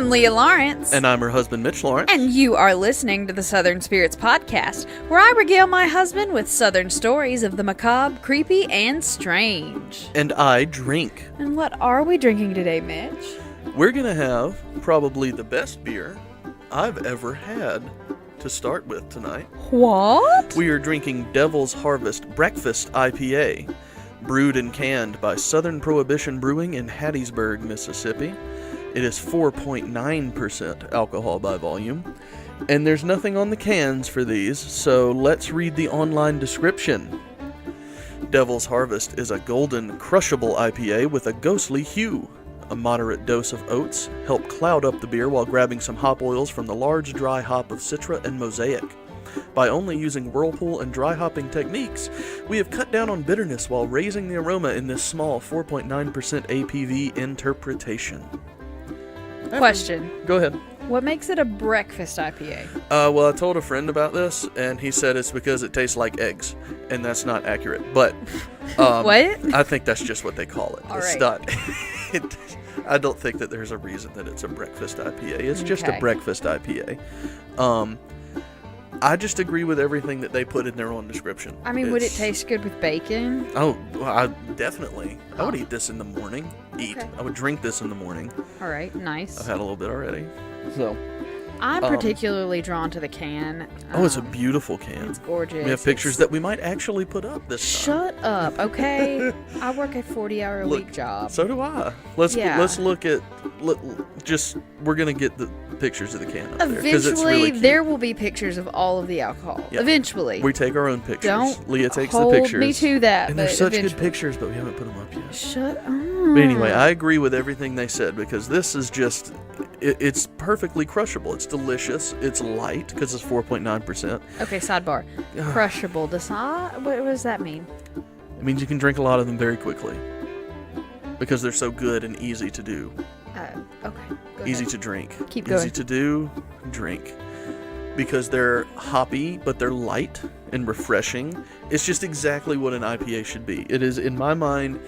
I'm Leah Lawrence. And I'm her husband, Mitch Lawrence. And you are listening to the Southern Spirits Podcast, where I regale my husband with Southern stories of the macabre, creepy, and strange. And I drink. And what are we drinking today, Mitch? We're going to have probably the best beer I've ever had to start with tonight. What? We are drinking Devil's Harvest Breakfast IPA, brewed and canned by Southern Prohibition Brewing in Hattiesburg, Mississippi. It is 4.9% alcohol by volume, and there's nothing on the cans for these, so let's read the online description. Devil's Harvest is a golden, crushable IPA with a ghostly hue. A moderate dose of oats help cloud up the beer while grabbing some hop oils from the large dry hop of Citra and Mosaic. By only using whirlpool and dry hopping techniques, we have cut down on bitterness while raising the aroma in this small 4.9% APV interpretation. Question. Go ahead. What makes it a breakfast IPA? Well, I told a friend about this, and he said it's because it tastes like eggs, and that's not accurate. But What? I think that's just what they call it. All It's right. not. I don't think that there's a reason that it's a breakfast IPA. It's just a Okay. breakfast IPA. I just agree with everything that they put in their own description. I mean, would it It's- taste good with bacon? Oh, well, definitely. I would eat this in the morning. Okay. I would drink this in the morning. All right, nice. I've had a little bit already. So. I'm particularly drawn to the can. Oh, it's a beautiful can. It's gorgeous. We have pictures that we might actually put up this time. Shut up, okay? I work a 40-hour-a-week job. So do I. Let's Yeah. look at we're gonna get the pictures of the can up there because it's Eventually, really cute. there will be pictures of all of the alcohol. Yeah. Eventually. We take our own pictures. Don't Leah takes hold the pictures. me to that, And they're but such eventually. good pictures, but we haven't put them up yet. Shut up. But anyway, I agree with everything they said because this is just it's perfectly crushable. It's delicious. It's light because it's 4.9%. Okay, sidebar. Crushable. What does that mean? It means you can drink a lot of them very quickly because they're so good and easy to do. Okay. Go Easy ahead. to drink. Keep Easy going. to do, drink. Because they're hoppy, but they're light and refreshing. It's just exactly what an IPA should be. It is, in my mind,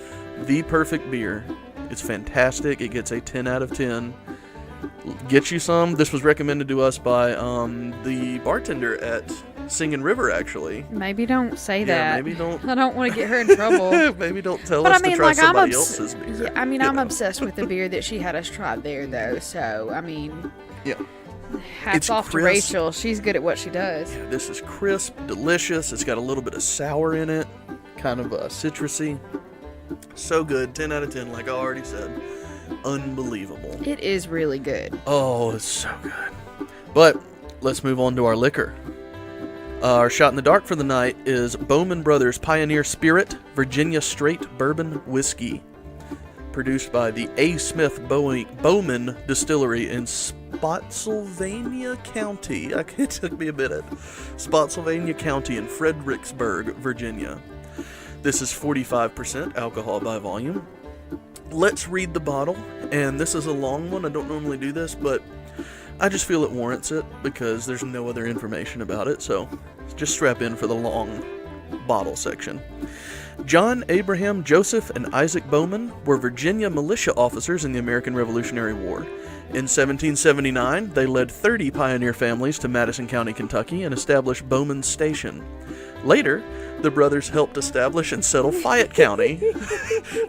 the perfect beer. It's fantastic. It gets a 10 out of 10. Get you some. This was recommended to us by the bartender at Singing River, actually. Maybe don't say Yeah, that. maybe don't. I don't want to get her in trouble. Maybe don't tell But us I mean, to try like, I'm somebody else's beer. Yeah, I mean, you I'm know. obsessed with the beer that she had us try there, though. So, I mean, Yeah. hats It's off to crisp. Rachel. She's good at what she does. Yeah, this is crisp, delicious. It's got a little bit of sour in it, kind of citrusy. So good, 10 out of 10, like I already said. Unbelievable. It is really good. Oh, it's so good. But let's move on to our liquor. Our shot in the dark for the night is Bowman Brothers Pioneer Spirit Virginia Straight Bourbon Whiskey, produced by the A. Smith Bowman Distillery in Spotsylvania County. It took me a minute. Spotsylvania County in Fredericksburg, Virginia. This is 45% alcohol by volume. Let's read the bottle, and this is a long one. I don't normally do this, but I just feel it warrants it because there's no other information about it, so just strap in for the long bottle section. John, Abraham, Joseph, and Isaac Bowman were Virginia militia officers in the American Revolutionary War. In 1779, they led 30 pioneer families to Madison County, Kentucky, and established Bowman Station. Later, the brothers helped establish and settle Fayette County.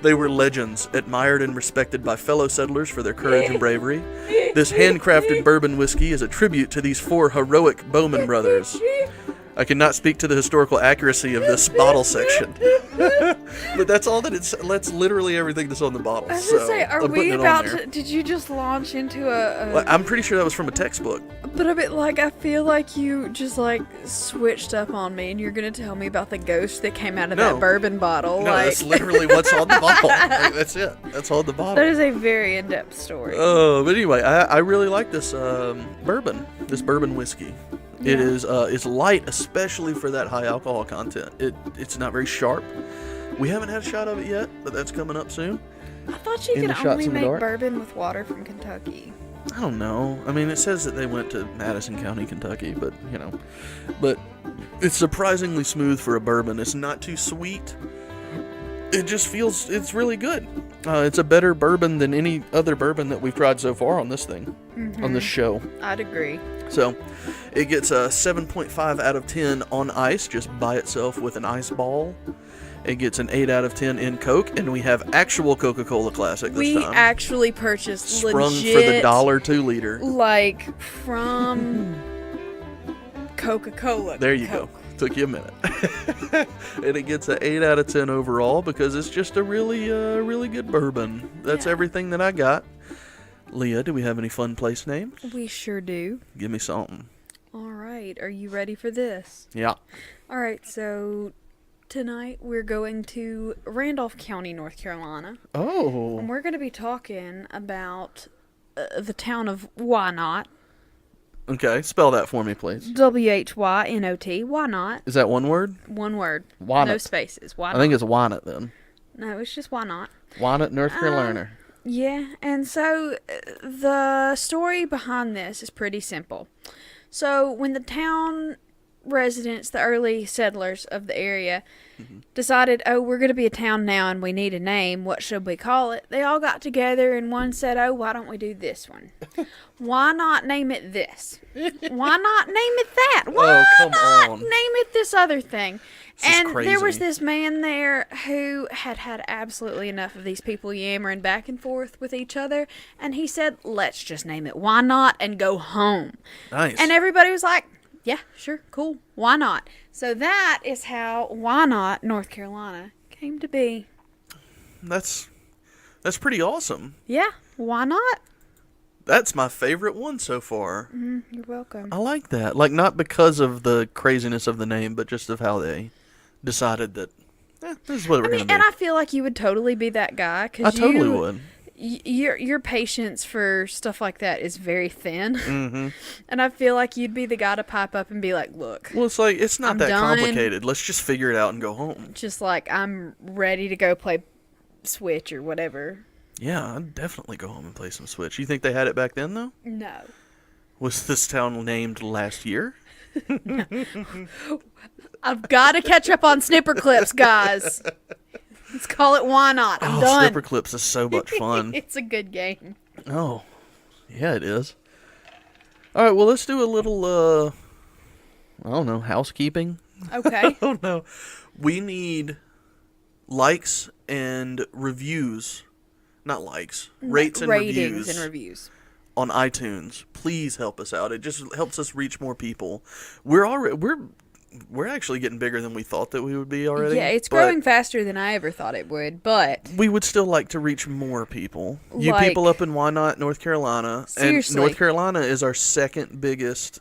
They were legends, admired and respected by fellow settlers for their courage and bravery. This handcrafted bourbon whiskey is a tribute to these four heroic Bowman brothers. I cannot speak to the historical accuracy of this bottle section. But that's all that that's literally everything that's on the bottle. I was So gonna say, are I'm we putting it on about there. to? Did you just launch into Well, I'm pretty sure that was from a textbook. But a bit like, I feel like you just like switched up on me, and you're gonna tell me about the ghost that came out of No. that bourbon bottle. No, like that's literally what's on the bottle. Like, that's it. That's on the bottle. that is a very in-depth story. Oh, but anyway, I really like this bourbon whiskey. It Yeah. is it's light, especially for that high alcohol content. It's not very sharp. We haven't had a shot of it yet, but that's coming up soon. I thought you in the could shots only in the make dark? bourbon with water from Kentucky. I don't know. I mean, it says that they went to Madison County, Kentucky, but but it's surprisingly smooth for a bourbon. It's not too sweet. it just feels, it's really good. It's a better bourbon than any other bourbon that we've tried so far on this thing, on this show. I'd agree. So, it gets a 7.5 out of 10 on ice, just by itself with an ice ball. It gets an 8 out of 10 in Coke, and we have actual Coca-Cola Classic this time. We actually purchased Sprung legit, for the $1 2-liter. like, from Coca-Cola. There you Coke. go. Took you a minute. And it gets an 8 out of 10 overall because it's just a really good bourbon. That's everything that I got. Leah, do we have any fun place names? We sure do. Give me something. All right. Are you ready for this? Yeah. All right. So tonight we're going to Randolph County, North Carolina. Oh. And we're going to be talking about the town of Wynot. Okay, spell that for me, please. W-H-Y-N-O-T. Why not? Is that one word? One word. Wynot. No spaces. Why not? I think it's Wynot then. No, it's just why not. Wynot, North Carolina. Yeah, and so the story behind this is pretty simple. So when the town residents, the early settlers of the area, decided, oh, we're going to be a town now and we need a name, what should we call it? They all got together and one said, oh, why don't we do this one? Why not name it this? Why not name it that? Why come not on. name it this other thing? This is And there was crazy. this man there who had absolutely enough of these people yammering back and forth with each other, and he said, let's just name it Why Not and go home. Nice. And everybody was like, yeah, sure, cool, why not? So that is how Wynot, North Carolina, came to be. That's pretty awesome. Yeah, why not? That's my favorite one so far. You're welcome. I like that. Like, not because of the craziness of the name, but just of how they decided that, this is what we're going to be. And I feel like you would totally be that guy. I totally would. Your patience for stuff like that is very thin. Mm-hmm. And I feel like you'd be the guy to pipe up and be like, look. Well, it's like, it's not I'm that done. complicated. Let's just figure it out and go home. Just like, I'm ready to go play Switch or whatever. Yeah, I'd definitely go home and play some Switch. You think they had it back then, though? No. Was this town named last year? I've got to catch up on snipper clips, guys. Let's call it Why Not. I'm done. Snipper Clips is so much fun. It's a good game. Oh, yeah, it is. All right, well, let's do a little, I don't know, housekeeping. Okay. Oh, no. We need likes and reviews. Not likes. Rates and Ratings reviews. and reviews. On iTunes. Please help us out. It just helps us reach more people. We're actually getting bigger than we thought that we would be already. Yeah, it's growing faster than I ever thought it would, but We would still like to reach more people. You Like- people up in Wynot, North Carolina. Seriously. And North Carolina is our second biggest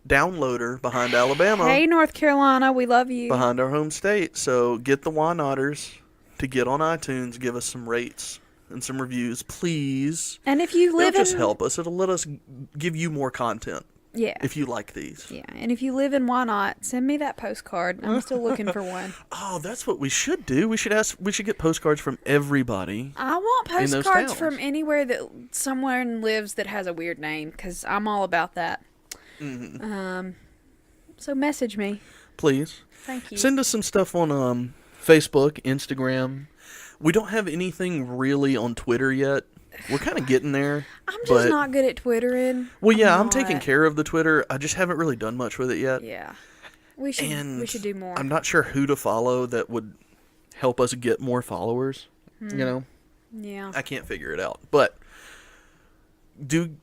downloader behind Alabama. hey, North Carolina, we love you. Behind our home state. So get the Wynotters to get on iTunes, give us some rates and some reviews, please. And if you live It'll just in help us. It'll let us give you more content yeah, if you like these. yeah, and if you live in Why Not, send me that postcard. I'm still looking for one. Oh, that's what we should do. We should get postcards from everybody. I want In those postcards towns. from anywhere that someone lives that has a weird name, because I'm all about that. Mm-hmm. So message me. Please. Thank you. Send us some stuff on Facebook, Instagram. We don't have anything really on Twitter yet. We're kind of getting there. I'm just but, not good at Twittering. Well, yeah, I'm not. taking care of the Twitter. I just haven't really done much with it yet. Yeah. We should do more. I'm not sure who to follow that would help us get more followers. You know? Yeah. I can't figure it out. But do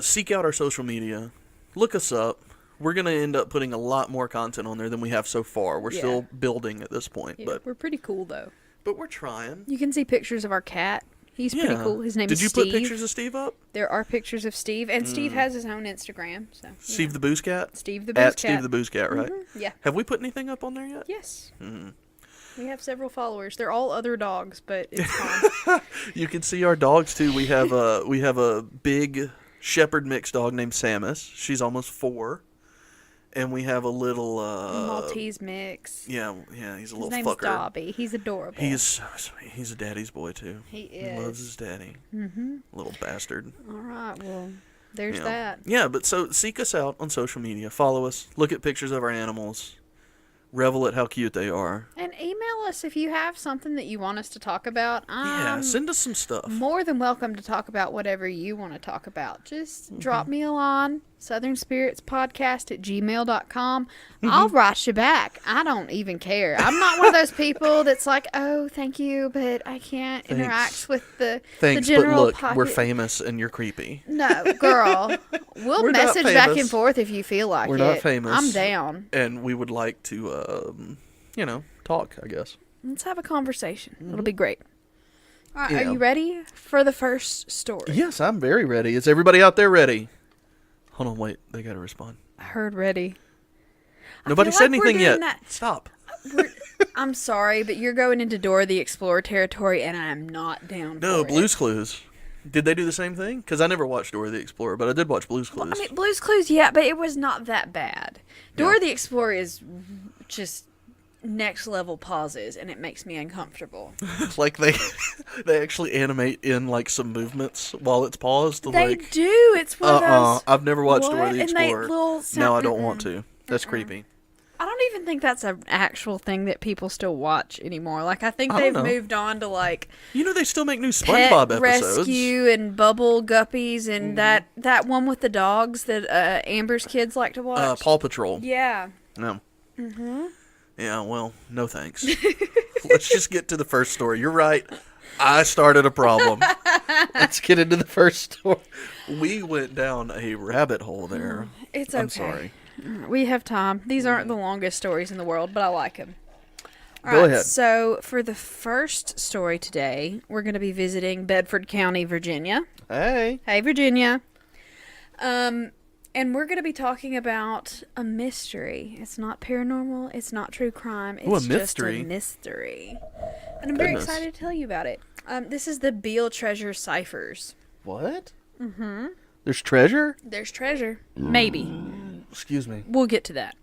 seek out our social media. Look us up. We're going to end up putting a lot more content on there than we have so far. We're still building at this point, Yeah, but we're pretty cool, though. we're trying. You can see pictures of our cat. He's pretty cool. His name is Did you Steve. put pictures of Steve up? There are pictures of Steve, and Steve has his own Instagram. So Steve the Booze Cat? Steve the Booze At Cat. Steve the Booze Cat, right? Yeah. Have we put anything up on there yet? Yes. We have several followers. They're all other dogs, but it's fine. You can see our dogs too. We have a big shepherd mix dog named Samus. She's almost 4. And we have a little Maltese mix. Yeah, he's a His little name's fucker. Dobby. He's adorable. He's so sweet. He's a daddy's boy too. He He is. loves his daddy. Little bastard. All right. Well, there's Yeah. that. Yeah, but so seek us out on social media. Follow us. Look at pictures of our animals. Revel at how cute they are. And email us if you have something that you want us to talk about. Yeah, send us some stuff. More than welcome to talk about whatever you want to talk about. Just drop me a line, southernspiritspodcast@gmail.com. I'll write you back. I don't even care. I'm not one of those people that's like, oh, thank you, but I can't interact with the general but look, pocket. we're famous and you're creepy. No, girl. We'll We're not message back famous. and forth if you feel like We're it. not famous. I'm down. And we would like to, talk, I guess. Let's have a conversation. It'll be great. All right, Yeah. are you ready for the first story? Yes, I'm very ready. Is everybody out there ready? Hold on, wait. They got to respond. I heard ready. Nobody I feel said like we're anything yet. doing that- Stop. I'm sorry, but you're going into Dora the Explorer territory, and I'm not down No, for Blue's it. Clues. Did they do the same thing? Because I never watched Dora the Explorer, but I did watch Blue's Clues. I mean, Blue's Clues, yeah, but it was not that bad. Dora the Explorer is just next level pauses, and it makes me uncomfortable. Like they actually animate in like some movements while it's paused. They Like, do. It's one of those. I've never watched What? Dora the And they Explorer. little No, I don't want to. That's creepy. I don't even think that's an actual thing that people still watch anymore. Like, I think I they've don't know. moved on to like You know they still make new Pet SpongeBob episodes. Rescue and Bubble Guppies and that one with the dogs that Amber's kids like to watch. Paw Patrol. Yeah. No. Yeah, well, no thanks. Let's just get to the first story. You're right. I started a problem. Let's get into the first story. We went down a rabbit hole there. It's okay. I'm sorry. We have time. These aren't the longest stories in the world, but I like them. Go ahead. So, for the first story today, we're going to be visiting Bedford County, Virginia. Hey. Hey, Virginia. And we're going to be talking about a mystery. It's not paranormal. It's not true crime. It's Ooh, a just mystery. a mystery. And I'm very Goodness. excited to tell you about it. This is the Beale Treasure Ciphers. What? Mm-hmm. There's treasure? There's treasure. Maybe. Excuse me. We'll get to that.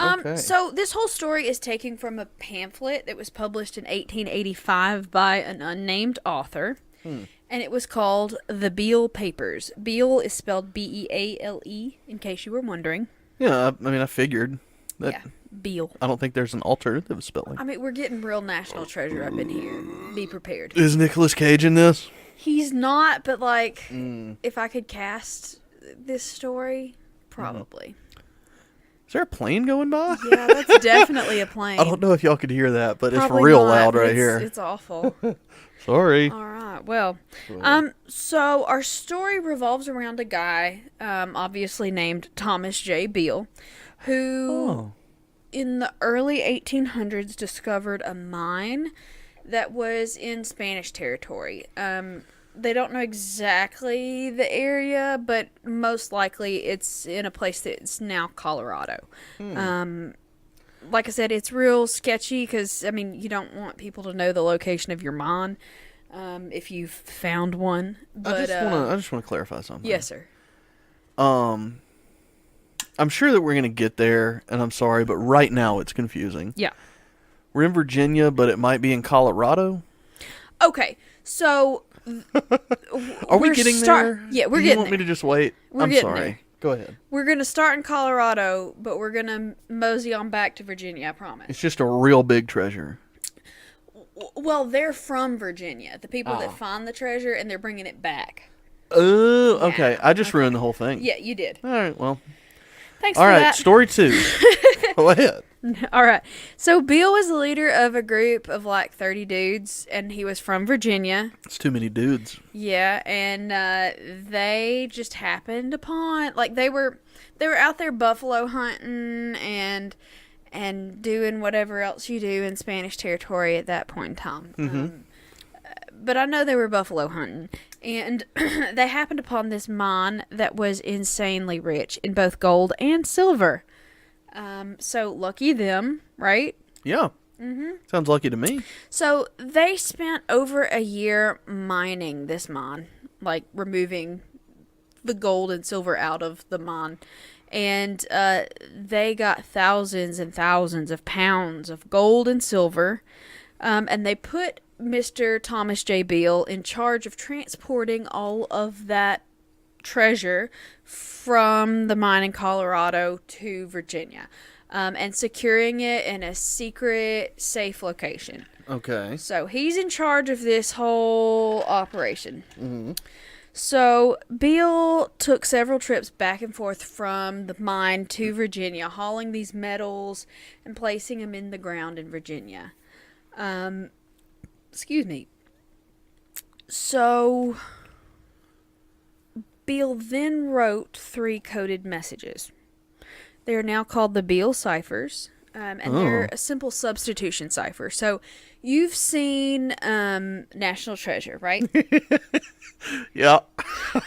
Okay. So this whole story is taken from a pamphlet that was published in 1885 by an unnamed author. And it was called The Beale Papers. Beale is spelled Beale, in case you were wondering. Yeah, I mean, I figured that. Yeah, Beale. I don't think there's an alternative spelling. I mean, we're getting real national treasure up in here. Be prepared. Is Nicolas Cage in this? He's not, but like, if I could cast this story, probably. Is there a plane going by? Yeah, that's definitely a plane. I don't know if y'all could hear that, but Probably it's real not, loud but right it's- here. It's awful. Sorry. All right. Well, so our story revolves around a guy, obviously named Thomas J. Beale, who in the early 1800s discovered a mine that was in Spanish territory. They don't know exactly the area, but most likely it's in a place that's now Colorado. Like I said, it's real sketchy because, I mean, you don't want people to know the location of your mine if you've found one. But, I just want to clarify something. yes, sir. I'm sure that we're going to get there, and I'm sorry, but right now it's confusing. Yeah. We're in Virginia, but it might be in Colorado. Okay, so Are we getting there? Yeah, we're Do getting you want there. me to just wait? We're I'm getting sorry. there. Go ahead. We're going to start in Colorado, but we're going to mosey on back to Virginia, I promise. It's just a real big treasure. Well, they're from Virginia, the people that find the treasure, and they're bringing it back. Oh, okay. Yeah, I just ruined the whole thing. Yeah, you did. All right, well. Thanks All for right, that. story 2. Go ahead. All right. So Bill was the leader of a group of like 30 dudes, and he was from Virginia. It's too many dudes. Yeah, and they just happened upon they were out there buffalo hunting and doing whatever else you do in Spanish territory at that point in time. But I know they were buffalo hunting, and they happened upon this mine that was insanely rich in both gold and silver. So lucky them, right? Yeah. Sounds lucky to me. So they spent over a year mining this mine, like removing the gold and silver out of the mine. And they got thousands and thousands of pounds of gold and silver. And they put Mr. Thomas J. Beale in charge of transporting all of that treasure from the mine in Colorado to Virginia. and securing it in a secret, safe location. Okay. So he's in charge of this whole operation. Mm-hmm. So Bill took several trips back and forth from the mine to Virginia, hauling these metals and placing them in the ground in Virginia. Excuse me. So Bill then wrote 3 coded messages. They are now called the Beale ciphers, and they're a simple substitution cipher. So you've seen National Treasure, right? Yeah,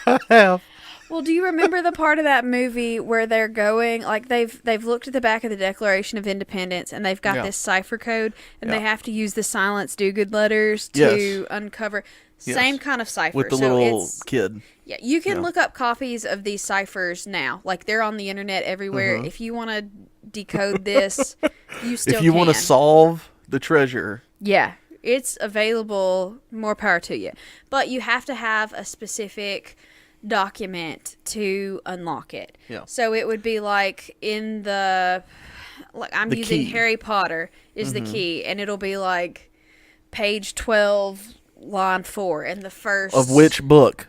I have. Well, do you remember the part of that movie where they're going, like they've looked at the back of the Declaration of Independence and they've got this cipher code and they have to use the Silence Do-Good letters to uncover. Same kind of cipher. With the little kid. Yeah, you can look up copies of these ciphers now. Like, they're on the internet everywhere. If you want to decode this, you still can. If you want to solve the treasure. Yeah, it's available. More power to you. But you have to have a specific document to unlock it. Yeah. So it would be like in the... Like, I'm using key. Harry Potter is the key. And it'll be like page 12... line 4 and the first Of which book?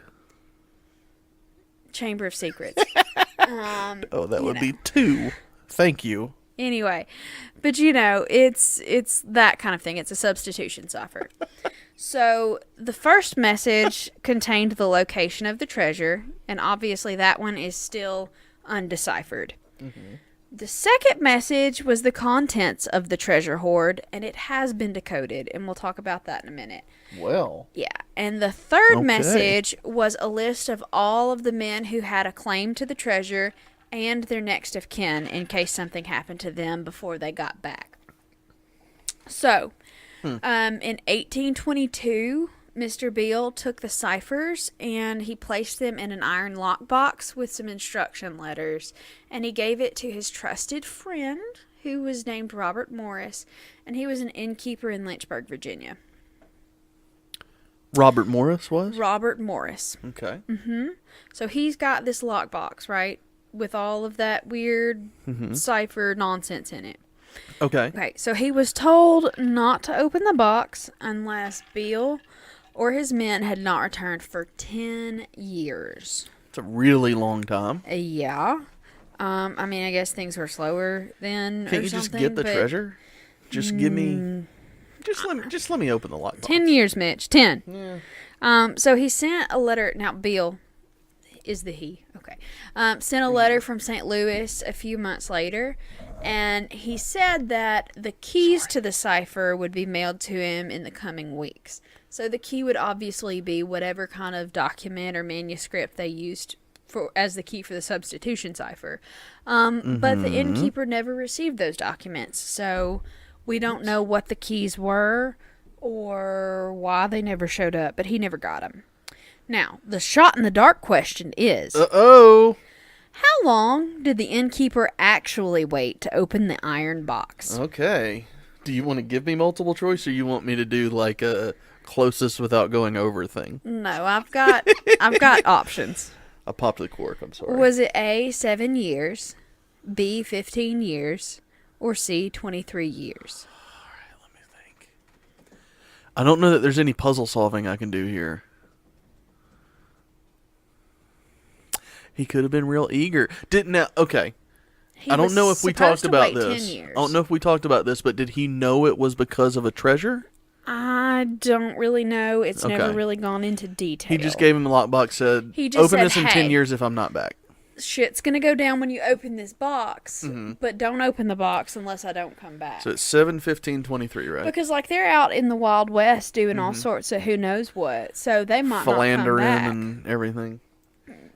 Chamber of Secrets. That would be 2. Thank you. Anyway, but it's that kind of thing. It's a substitution cipher. So the first message contained the location of the treasure, and obviously that one is still undeciphered. The second message was the contents of the treasure hoard, and it has been decoded, and we'll talk about that in a minute. Well. Yeah, and the third message was a list of all of the men who had a claim to the treasure and their next of kin in case something happened to them before they got back. So, in 1822, Mr. Beale took the ciphers and he placed them in an iron lockbox with some instruction letters, and he gave it to his trusted friend, who was named Robert Morris, and he was an innkeeper in Lynchburg, Virginia. Robert Morris was? Robert Morris. Okay. So he's got this lockbox, right, with all of that weird cipher nonsense in it. Okay. Okay, so he was told not to open the box unless Beale or his men had not returned for 10 years. It's a really long time. Yeah. I mean, I guess things were slower then. Can't you just get the treasure? Just give me... Just let me open the lockbox. 10 years, Mitch. 10. Yeah. So he sent a letter. Now, Beale is the he. Okay. Sent a letter from St. Louis a few months later, and he said that the keys to the cipher would be mailed to him in the coming weeks. So the key would obviously be whatever kind of document or manuscript they used as the key for the substitution cipher. But the innkeeper never received those documents, so we don't know what the keys were or why they never showed up, but he never got them. Now, the shot in the dark question is... Uh-oh! How long did the innkeeper actually wait to open the iron box? Okay. Do you want to give me multiple choice, or you want me to do like a closest without going over thing? No, I've got options. I popped the cork, I'm sorry. Was it A, 7 years, B, 15 years, or C, 23 years? All right, let me think. I don't know that there's any puzzle solving I can do here. He could have been real eager. Okay. I don't know if we talked about this. I don't know if we talked about this, but did he know it was because of a treasure? I don't really know. It's never really gone into detail. He just gave him a lockbox, said, open this in 10 years if I'm not back. Shit's going to go down when you open this box, but don't open the box unless I don't come back. So it's 7/15/23, right? Because, like, they're out in the Wild West doing all sorts of who knows what, so they might not come back. And everything.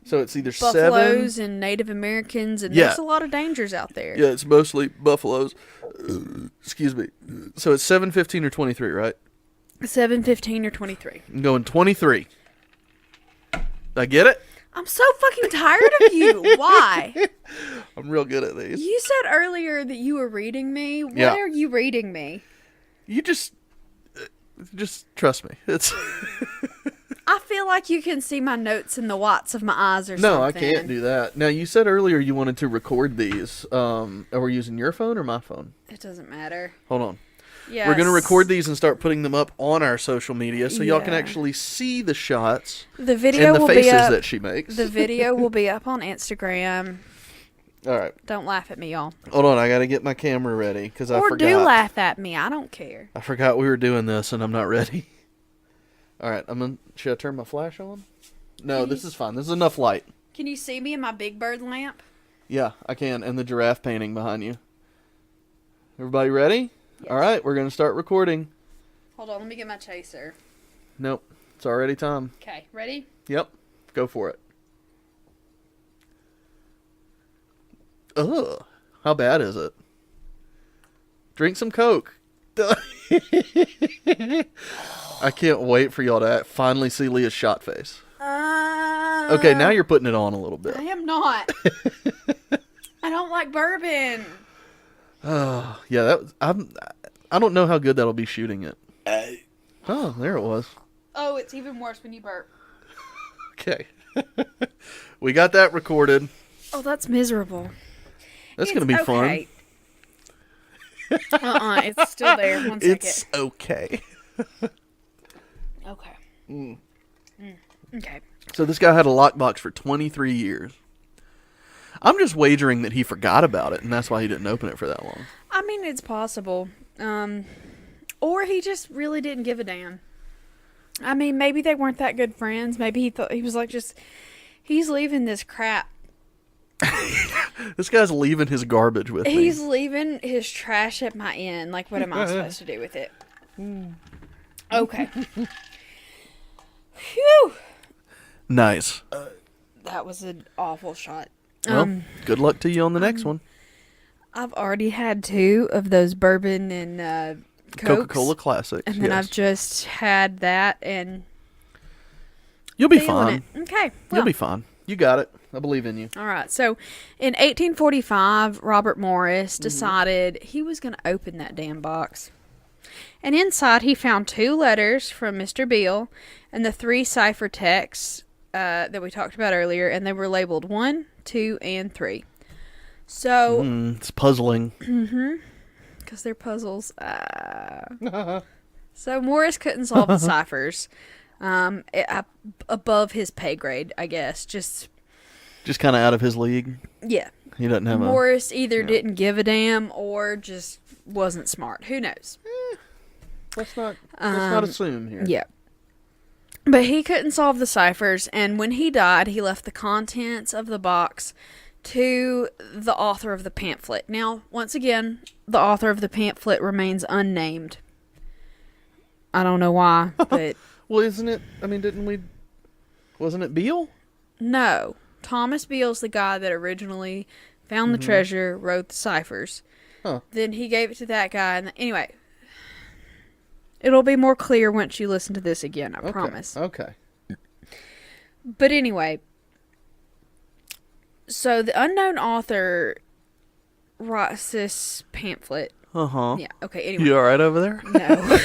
So it's either buffaloes 7... and Native Americans, and there's a lot of dangers out there. Yeah, it's mostly buffaloes. Excuse me. So it's 7/15 or 23, right? 7/15 or 23. I'm going 23. Did I get it? I'm so fucking tired of you. Why? I'm real good at these. You said earlier that you were reading me. What are you reading me? You just trust me. It's. I feel like you can see my notes in the whites of my eyes or something. No, I can't do that. Now, you said earlier you wanted to record these. Are we using your phone or my phone? It doesn't matter. Hold on. Yes. We're going to record these and start putting them up on our social media so y'all can Yeah. actually see the shots The video and the will faces be up. that she makes. The video will be up on Instagram. All right. Don't laugh at me, y'all. Hold on. I got to get my camera ready because I Or forgot. do laugh at me. I don't care. I forgot we were doing this and I'm not ready. All right. Should I turn my flash on? No, this is fine. This is enough light. Can you see me in my Big Bird lamp? Yeah, I can. And the giraffe painting behind you. Everybody ready? Yes. All right. We're going to start recording. Hold on. Let me get my chaser. Nope. It's already time. Okay. Ready? Yep. Go for it. Ugh. How bad is it? Drink some Coke. I can't wait for y'all to finally see Leah's shot face. Okay, now you're putting it on a little bit. I am not. I don't like bourbon. Oh, yeah, I don't know how good that'll be shooting it. Oh, there it was. Oh, it's even worse when you burp. Okay. We got that recorded. Oh, that's miserable. That's going to be fun. It's still there. One second. It's okay. Okay. Okay. So this guy had a lockbox for 23 years. I'm just wagering that he forgot about it, and that's why he didn't open it for that long. I mean, it's possible. Or he just really didn't give a damn. I mean, maybe they weren't that good friends. Maybe he thought he was like he's leaving this crap. This guy's leaving his garbage with me. He's leaving his trash at my inn. Like, what am I supposed to do with it? Okay. Phew. Nice. That was an awful shot. Well, good luck to you on the next one. I've already had 2 of those bourbon and Cokes, Coca-Cola Classics. and then I've just had that, and You'll be feeling fine. it. Okay, You'll be fine. You got it. I believe in you. all right. So, in 1845, Robert Morris decided he was going to open that damn box, and inside he found 2 letters from Mr. Beale and the 3 cipher texts that we talked about earlier, and they were labeled 1, 2, and 3. So, It's puzzling. because they're puzzles. So Morris couldn't solve the ciphers. Above his pay grade, I guess. Just Just kind of out of his league. yeah. He doesn't have Morris either didn't give a damn or just wasn't smart. Who knows? Let's not assume here. Yeah. But he couldn't solve the ciphers, and when he died, he left the contents of the box to the author of the pamphlet. Now, once again, the author of the pamphlet remains unnamed. I don't know why, but Well, isn't it? I mean, wasn't it Beale? no. Thomas Beale's the guy that originally found the treasure, wrote the ciphers. Huh. Then he gave it to that guy, and anyway, it'll be more clear once you listen to this again, I promise. Okay. But anyway, so the unknown author writes this pamphlet. Uh-huh. Yeah, okay, anyway. You all right over there? No.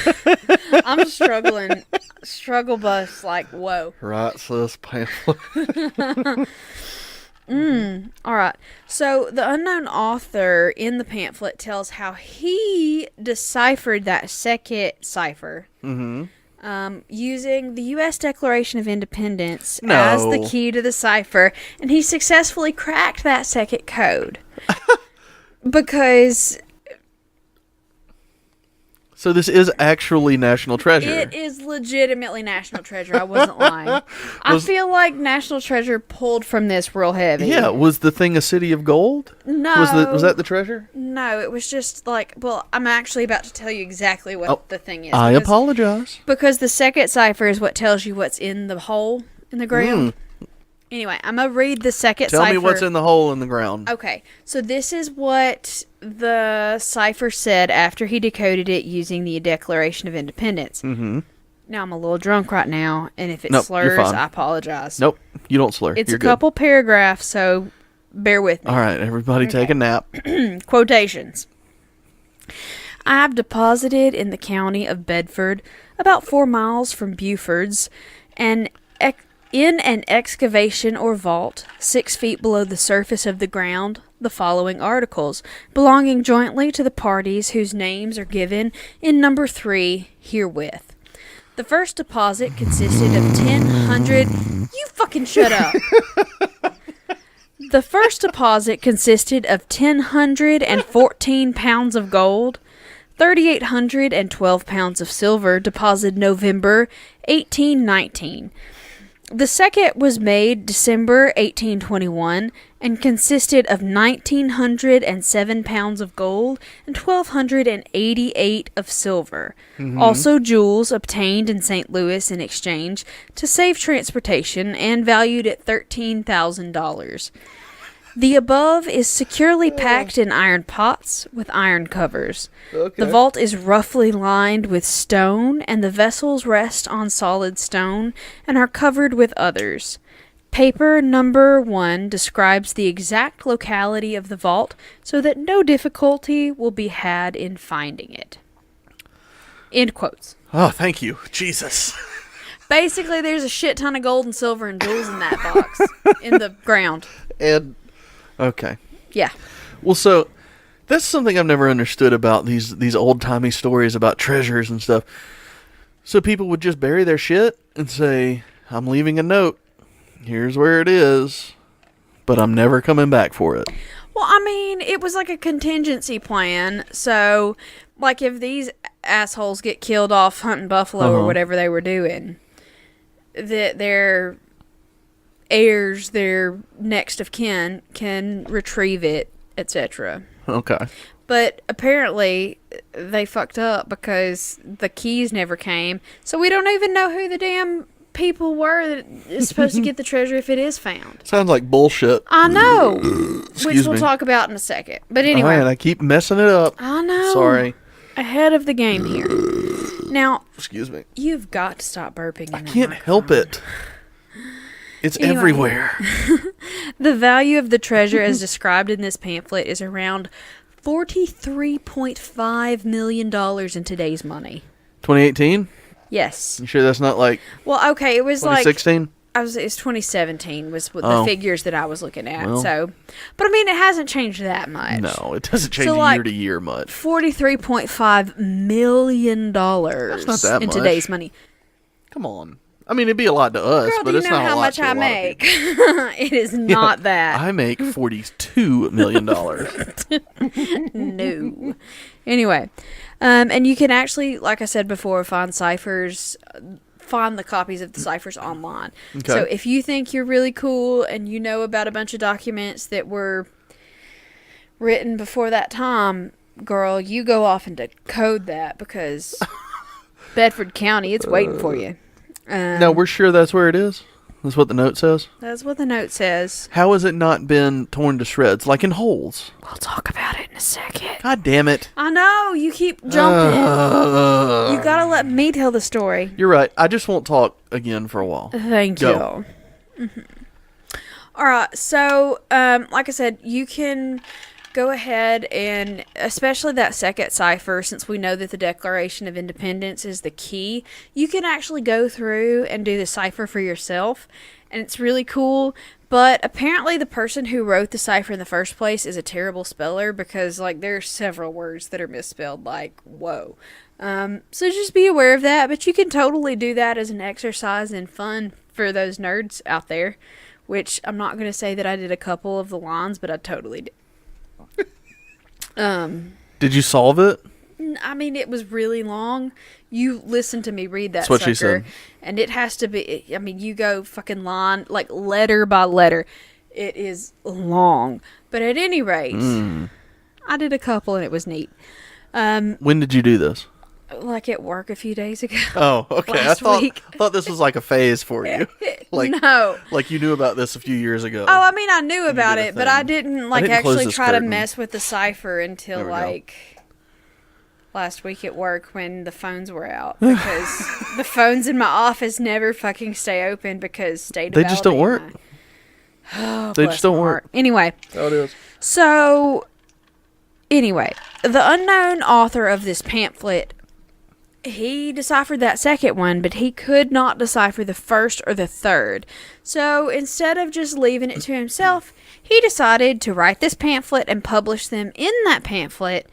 I'm struggling. Struggle bus, like, whoa. Right, so this pamphlet. All right. So the unknown author in the pamphlet tells how he deciphered that second cipher. Using the U.S. Declaration of Independence as the key to the cipher, and he successfully cracked that second code. Because So this is actually National Treasure. it is legitimately National Treasure. I wasn't lying. I feel like National Treasure pulled from this real heavy. Yeah, was the thing a city of gold? No. Was that the treasure? No, it was just like, well, I'm actually about to tell you exactly what the thing is. I apologize. Because the second cipher is what tells you what's in the hole in the ground. Anyway, I'm going to read the second cipher. Tell me what's in the hole in the ground. Okay, so this is what the cipher said after he decoded it using the Declaration of Independence. Now, I'm a little drunk right now, and if it Nope, slurs, you're fine. I apologize. Nope, you don't slur. It's You're a couple paragraphs, so bear with me. All right, everybody take a nap. Quotations. I have deposited in the county of Bedford, about 4 miles from Beaufort's, And in an excavation or vault 6 feet below the surface of the ground, the following articles, belonging jointly to the parties whose names are given in number 3 herewith. The first deposit consisted of 1,000... You fucking shut up! The first deposit consisted of 1,014 pounds of gold, 3,812 pounds of silver, deposited November 1819. The second was made December 1821 and consisted of 1,907 pounds of gold and 1,288 of silver. Also jewels obtained in St. Louis in exchange to save transportation and valued at $13,000. The above is securely packed in iron pots with iron covers. Okay. The vault is roughly lined with stone, and the vessels rest on solid stone and are covered with others. Paper number 1 describes the exact locality of the vault so that no difficulty will be had in finding it. End quotes. Oh, thank you. Jesus. Basically, there's a shit ton of gold and silver and jewels in that box in the ground. And, okay. Yeah. Well, so, that's something I've never understood about these old-timey stories about treasures and stuff. So people would just bury their shit and say, I'm leaving a note. Here's where it is, but I'm never coming back for it. Well, I mean, it was like a contingency plan. So, like, if these assholes get killed off hunting buffalo or whatever they were doing, that their heirs, their next of kin, can retrieve it, etc. Okay. But apparently, they fucked up because the keys never came. So we don't even know who the damn people were that is supposed to get the treasure if it is found. Sounds like bullshit. I know. Which we'll me. talk about in a second. But anyway. All right, I keep messing it up. I know. Sorry. Ahead of the game here. Now, Excuse me. you've got to stop burping. I can't help it. It's Anyway. everywhere. The value of the treasure as described in this pamphlet is around $43.5 million in today's money. 2018? Yes. You sure that's not like Well, okay, it was like 2016? it's 2017 was what Oh. the figures that I was looking at. Well. So, but I mean, it hasn't changed that much. No, it doesn't change So, like, year to year much. $43.5 million That's not that in much. today's money. Come on. I mean, it'd be a lot to us, Girl, but do you it's know not a how lot much to a I lot of make? people. It is not that. I make $42 million. No. Anyway, and you can actually, like I said before, find ciphers, find the copies of the ciphers online. Okay. So if you think you're really cool and you know about a bunch of documents that were written before that time, girl, you go off and decode that because Bedford County, it's waiting for you. No, we're sure that's where it is? That's what the note says? That's what the note says. How has it not been torn to shreds? Like in holes? We'll talk about it in a second. God damn it. I know, you keep jumping. You gotta let me tell the story. You're right. I just won't talk again for a while. Thank Go. you. All right, so like I said, you can go ahead and, especially that second cipher, since we know that the Declaration of Independence is the key, you can actually go through and do the cipher for yourself, and it's really cool. But apparently the person who wrote the cipher in the first place is a terrible speller because, like, there are several words that are misspelled, like, whoa. So just be aware of that, but you can totally do that as an exercise and fun for those nerds out there, which I'm not going to say that I did a couple of the lines, but I totally did. Did you solve it? I mean, it was really long. You listen to me read that That's what sucker, she said. and it has to be, I mean, you go fucking line, like letter by letter. It is long. But at any rate, I did a couple and it was neat. When did you do this? Like at work a few days ago. Oh, okay. Last week. I thought this was like a phase for you. Like, No. like you knew about this a few years ago. Oh, I mean, I knew about did a it, but I thing. didn't like didn't close actually this try to curtain. mess with the cipher until There we go. like last week at work when the phones were out because the phones in my office never fucking stay open because state They of just don't work. Alabama. Oh, They bless just don't my work. heart. Anyway, Oh, it is. so anyway, the unknown author of this pamphlet he deciphered that second one, but he could not decipher the first or the third. So instead of just leaving it to himself, he decided to write this pamphlet and publish them in that pamphlet,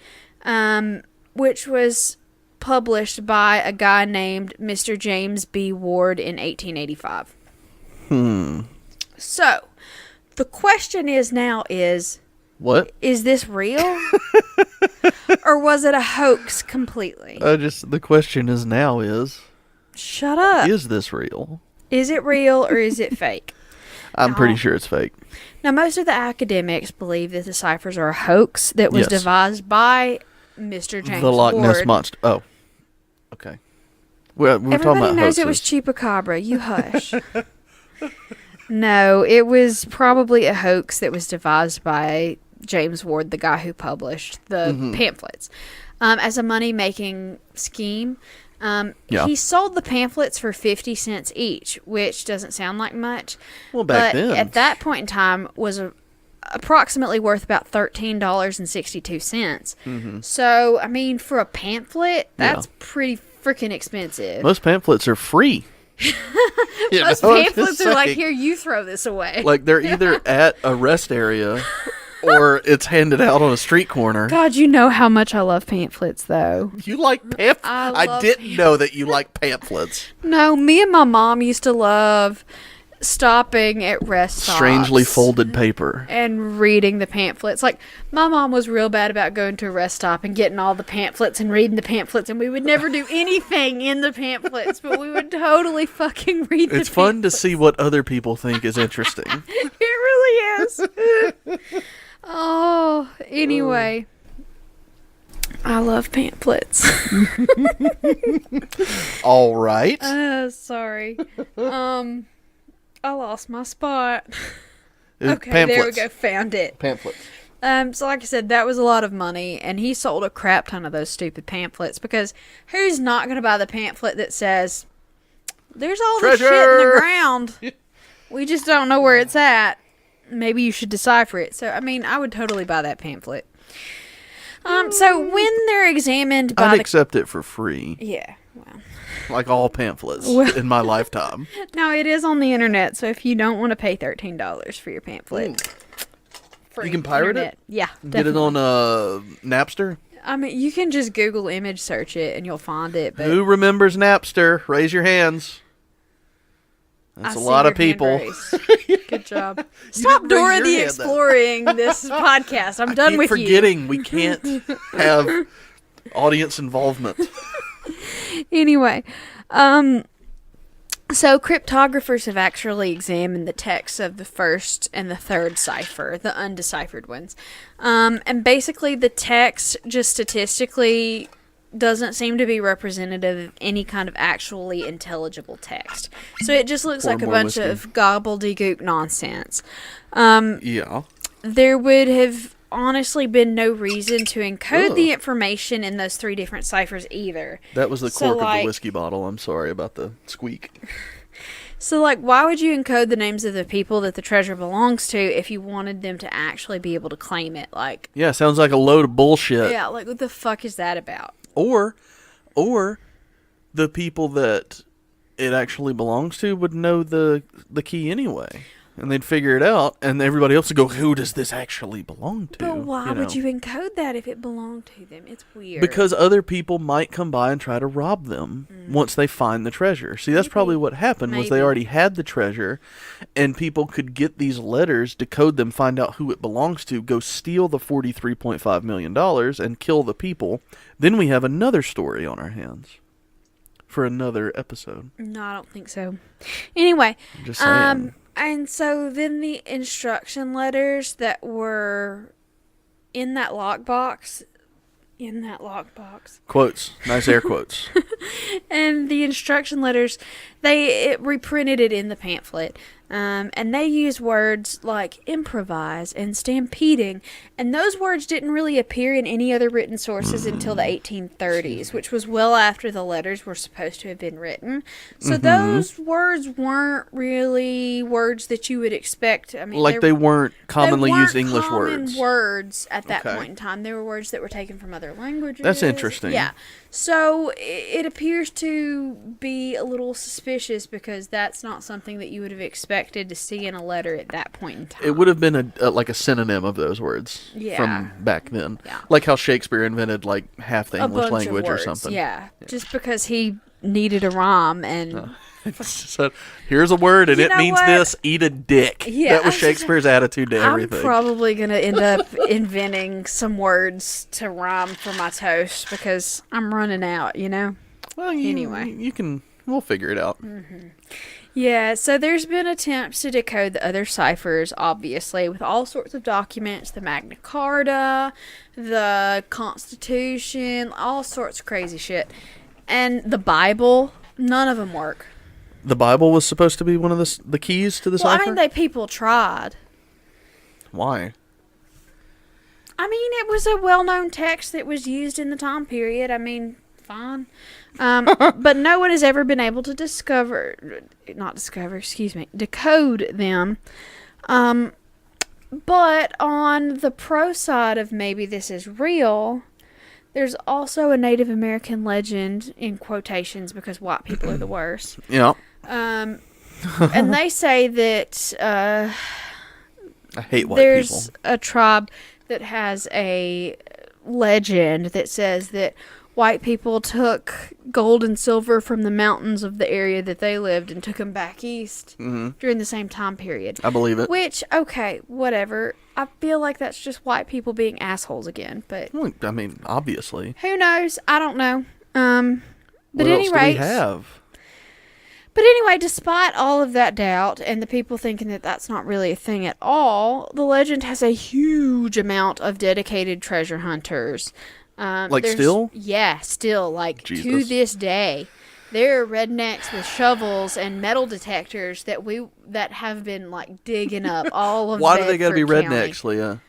which was published by a guy named Mr. James B. Ward in 1885. So, the question is, what? Is this real? Or was it a hoax completely? The question is, shut up. is this real? Is it real or is it fake? I'm pretty sure it's fake. Now, most of the academics believe that the ciphers are a hoax that was devised by Mr. James the Loch Ness Ward. Monster. Oh, okay. We're talking about Everybody knows hoaxes. it was Chupacabra. You hush. No, it was probably a hoax that was devised by James Ward, the guy who published the pamphlets, as a money-making scheme. He sold the pamphlets for 50 cents each, which doesn't sound like much. Well, back then. At that point in time, was approximately worth about $13.62. So, I mean, for a pamphlet, that's pretty freaking expensive. Most pamphlets are free. Most pamphlets are like, here, you throw this away. Like, they're either at a rest area or it's handed out on a street corner. God, you know how much I love pamphlets, though. You like pamphlets? I didn't know that you like pamphlets. No, me and my mom used to love stopping at rest stops. Strangely folded paper. And reading the pamphlets. Like, my mom was real bad about going to a rest stop and getting all the pamphlets and reading the pamphlets, and we would never do anything in the pamphlets, but we would totally fucking read the It's fun to see what other people think is interesting. It really is. Oh, anyway. I love pamphlets. All right. Sorry. I lost my spot. Okay, there we go. Found it. Pamphlets. So like I said, that was a lot of money, and he sold a crap ton of those stupid pamphlets, because who's not going to buy the pamphlet that says, there's all this shit in the ground. We just don't know where it's at. Maybe you should decipher it. So, I mean, I would totally buy that pamphlet. So when they're examined by I'd accept it for free. Yeah, well. Like all pamphlets in my lifetime. Now, it is on the internet, so if you don't want to pay $13 for your pamphlet. You can pirate it? Yeah, Get it on Napster? I mean, you can just Google image search it and you'll find it. But who remembers Napster? Raise your hands. That's a lot of people. Good job. Stop Dora the Exploring this podcast. I'm done with you. I keep forgetting we can't have audience involvement. Anyway, so cryptographers have actually examined the texts of the first and the third cipher, the undeciphered ones. And basically the text just statistically doesn't seem to be representative of any kind of actually intelligible text. So it just looks like a bunch of gobbledygook nonsense. Yeah. There would have honestly been no reason to encode the information in those three different ciphers either. That was the cork of the whiskey bottle. I'm sorry about the squeak. So, like, why would you encode the names of the people that the treasure belongs to if you wanted them to actually be able to claim it? Like, yeah, sounds like a load of bullshit. Yeah, like, what the fuck is that about? Or the people that it actually belongs to would know the key anyway. And they'd figure it out, and everybody else would go, who does this actually belong to? But why would you encode that if it belonged to them? It's weird. Because other people might come by and try to rob them once they find the treasure. See, that's probably what happened, was they already had the treasure, and people could get these letters, decode them, find out who it belongs to, go steal the $43.5 million, and kill the people. Then we have another story on our hands for another episode. No, I don't think so. Anyway, just saying. And so then the instruction letters that were in that lockbox. Quotes. Nice air quotes. And the instruction letters They reprinted it in the pamphlet. And they use words like improvise and stampeding, and those words didn't really appear in any other written sources until the 1830s, which was well after the letters were supposed to have been written. So those words weren't really words that you would expect. I mean, like they weren't commonly used English common words. words at that point in time. They were words that were taken from other languages. That's interesting. Yeah. So it appears to be a little suspicious because that's not something that you would have expected to see in a letter at that point in time. It would have been like a synonym of those words from back then. Yeah. Like how Shakespeare invented like half the English language or something. Yeah. Just because he needed a rhyme and... So, here's a word and it means this, eat a dick. Yeah, that was Shakespeare's attitude to everything. I'm probably going to end up inventing some words to rhyme for my toast because I'm running out, you know? Well, anyway. We'll figure it out. Mm-hmm. Yeah, so there's been attempts to decode the other ciphers, obviously, with all sorts of documents, the Magna Carta, the Constitution, all sorts of crazy shit. And the Bible, none of them work. The Bible was supposed to be one of the keys to the cipher? I mean, people tried. Why? I mean, it was a well-known text that was used in the time period. I mean, fine. But no one has ever been able to decode them. But on the pro side of maybe this is real, there's also a Native American legend, in quotations, because white people are the worst. Yeah. And they say that I hate white people. There's a tribe that has a legend that says that white people took gold and silver from the mountains of the area that they lived and took them back east during the same time period. I believe it. Which, okay, whatever. I feel like that's just white people being assholes again. But well, I mean, obviously. Who knows? I don't know. But what else do we have? But anyway, despite all of that doubt and the people thinking that that's not really a thing at all, the legend has a huge amount of dedicated treasure hunters. Still? Yeah, still. Like, Jesus. To this day. There are rednecks with shovels and metal detectors that have been, like, digging up all of Why do they gotta be Bedford rednecks, County. Leah?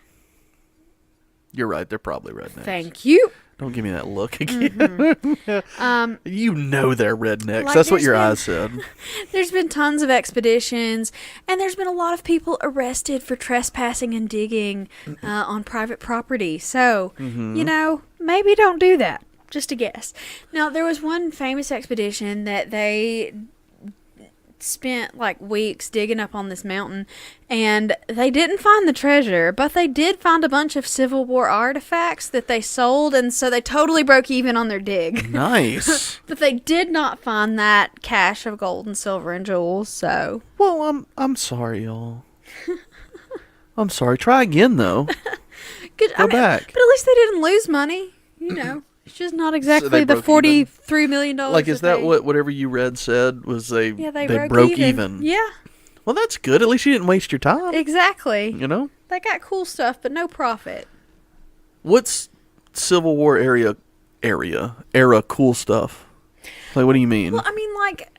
You're right, they're probably rednecks. Thank you. Don't give me that look again. You know they're rednecks. Like, that's what your eyes said. There's been tons of expeditions, and there's been a lot of people arrested for trespassing and digging on private property. So, maybe don't do that. Just a guess. Now, there was one famous expedition that they spent like weeks digging up on this mountain, and they didn't find the treasure, but they did find a bunch of Civil War artifacts that they sold, and so they totally broke even on their dig. Nice. But they did not find that cache of gold and silver and jewels. So, well, I'm sorry, y'all. I'm sorry. Try again, though. Go back. But at least they didn't lose money. It's just not exactly the $43 million. Like, is that whatever you read said was they broke even? Yeah. Well, that's good. At least you didn't waste your time. Exactly. They got cool stuff, but no profit. What's Civil War era cool stuff? Like, what do you mean? Well, I mean, like,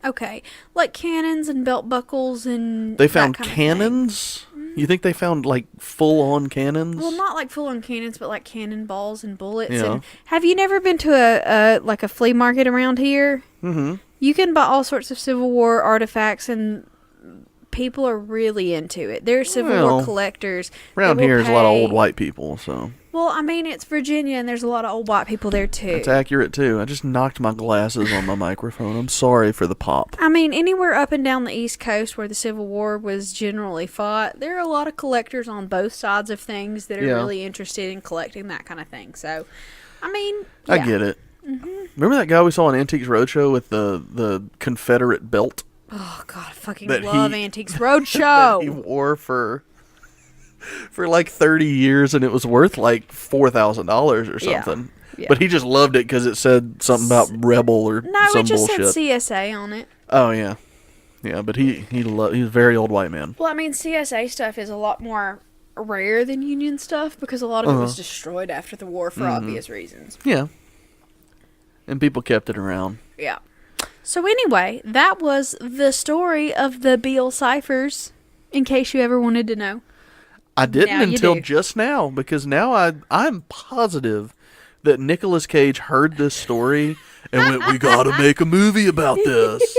okay, like cannons and belt buckles and they found cannons. You think they found, like, full-on cannons? Well, not, like, full-on cannons, but, like, cannonballs and bullets. Yeah. And have you never been to a flea market around here? Mm-hmm. You can buy all sorts of Civil War artifacts, and people are really into it. They're Civil War collectors. Around here is a lot of old white people, so... Well, I mean, it's Virginia, and there's a lot of old white people there, too. That's accurate, too. I just knocked my glasses on my microphone. I'm sorry for the pop. I mean, anywhere up and down the East Coast where the Civil War was generally fought, there are a lot of collectors on both sides of things that are really interested in collecting that kind of thing. So, I mean, yeah. I get it. Mm-hmm. Remember that guy we saw on Antiques Roadshow with the Confederate belt? Oh, God, I fucking love Antiques Roadshow. That he wore for like 30 years, and it was worth like $4,000 or something. Yeah. But he just loved it because it said something about rebel or some bullshit. No, it just said CSA on it. Oh, yeah. Yeah, but he's a very old white man. Well, I mean, CSA stuff is a lot more rare than Union stuff because a lot of it was destroyed after the war for obvious reasons. Yeah. And people kept it around. Yeah. So anyway, that was the story of the Beale ciphers, in case you ever wanted to know. I didn't Now you until do. just now, because now I'm positive that Nicolas Cage heard this story and went, "We gotta make a movie about this.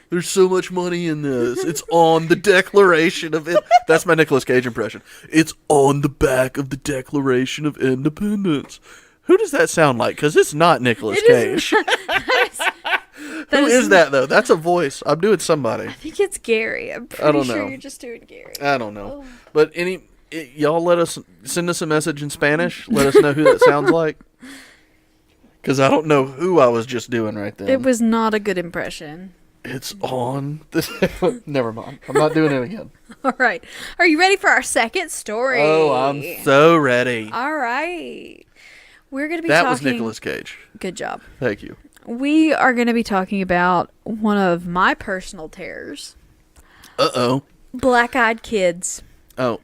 There's so much money in this. It's on the Declaration of That's my Nicolas Cage impression. It's on the back of the Declaration of Independence." Who does that sound like? Because it's not Nicolas Cage. Who is that, though? That's a voice. I'm doing somebody. I think it's Gary. I'm I don't pretty sure know. you're just doing Gary. I don't know. But y'all send us a message in Spanish. Let us know who that sounds like. Because I don't know who I was just doing right then. It was not a good impression. It's on this. Never mind. I'm not doing it again. All right. Are you ready for our second story? Oh, I'm so ready. All right. We're going to be That talking... was Nicolas Cage. Good job. Thank you. We are going to be talking about one of my personal terrors. Uh-oh. Black-eyed kids. Oh,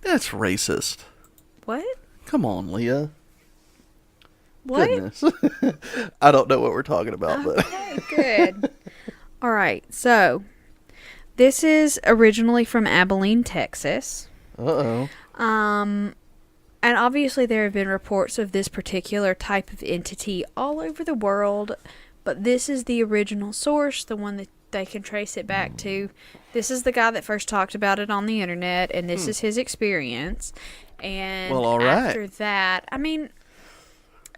that's racist. What? Come on, Leah. What? Goodness. I don't know what we're talking about, but Okay, good. All right. So, this is originally from Abilene, Texas. uh-oh. And obviously there have been reports of this particular type of entity all over the world, but this is the original source, the one that they can trace it back to. This is the guy that first talked about it on the internet, and this is his experience. And Well, all right. after that, I mean,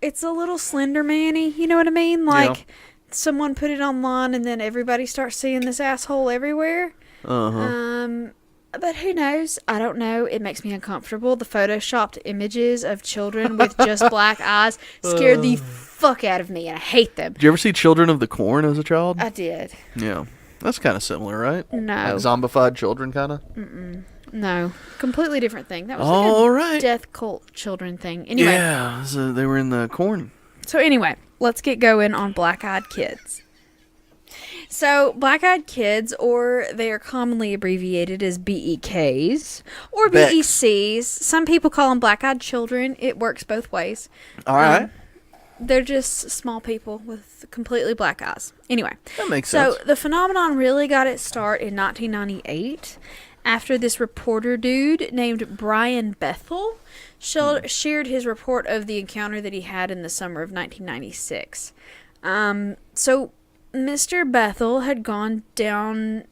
it's a little Slender Man-y, you know what I mean? Like, someone put it online, and then everybody starts seeing this asshole everywhere. Uh-huh. But who knows? I don't know. It makes me uncomfortable. The photoshopped images of children with just black eyes scared the fuck out of me, and I hate them. Did you ever see Children of the Corn as a child? I did. Yeah. That's kind of similar, right? No. Like zombified children, kind of? No. Completely different thing. That was All like a right. death cult children thing. Anyway. Yeah, so they were in the corn. So anyway, let's get going on black-eyed kids. So, black-eyed kids, or they are commonly abbreviated as BEKs, or Becks. BECs. Some people call them black-eyed children. It works both ways. All right. They're just small people with completely black eyes. Anyway. That makes sense. So, the phenomenon really got its start in 1998 after this reporter dude named Brian Bethel shared his report of the encounter that he had in the summer of 1996. So, Mr. Bethel had gone down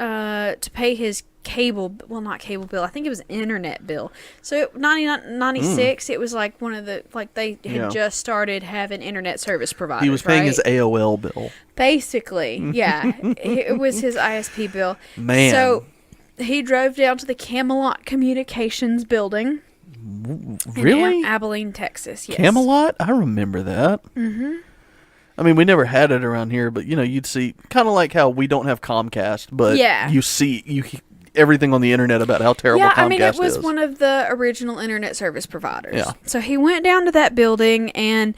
to pay his not cable bill, I think it was internet bill. So 1996, it was like one of the, like they had just started having internet service providers. He was paying his AOL bill. Basically, yeah. It was his ISP bill. Man. So he drove down to the Camelot Communications building. Really? In Abilene, Texas, yes. Camelot? I remember that. Mm-hmm. I mean, we never had it around here, but, you'd see, kind of like how we don't have Comcast, but you see everything on the internet about how terrible Comcast is. Yeah, I mean, it was one of the original internet service providers. Yeah. So he went down to that building, and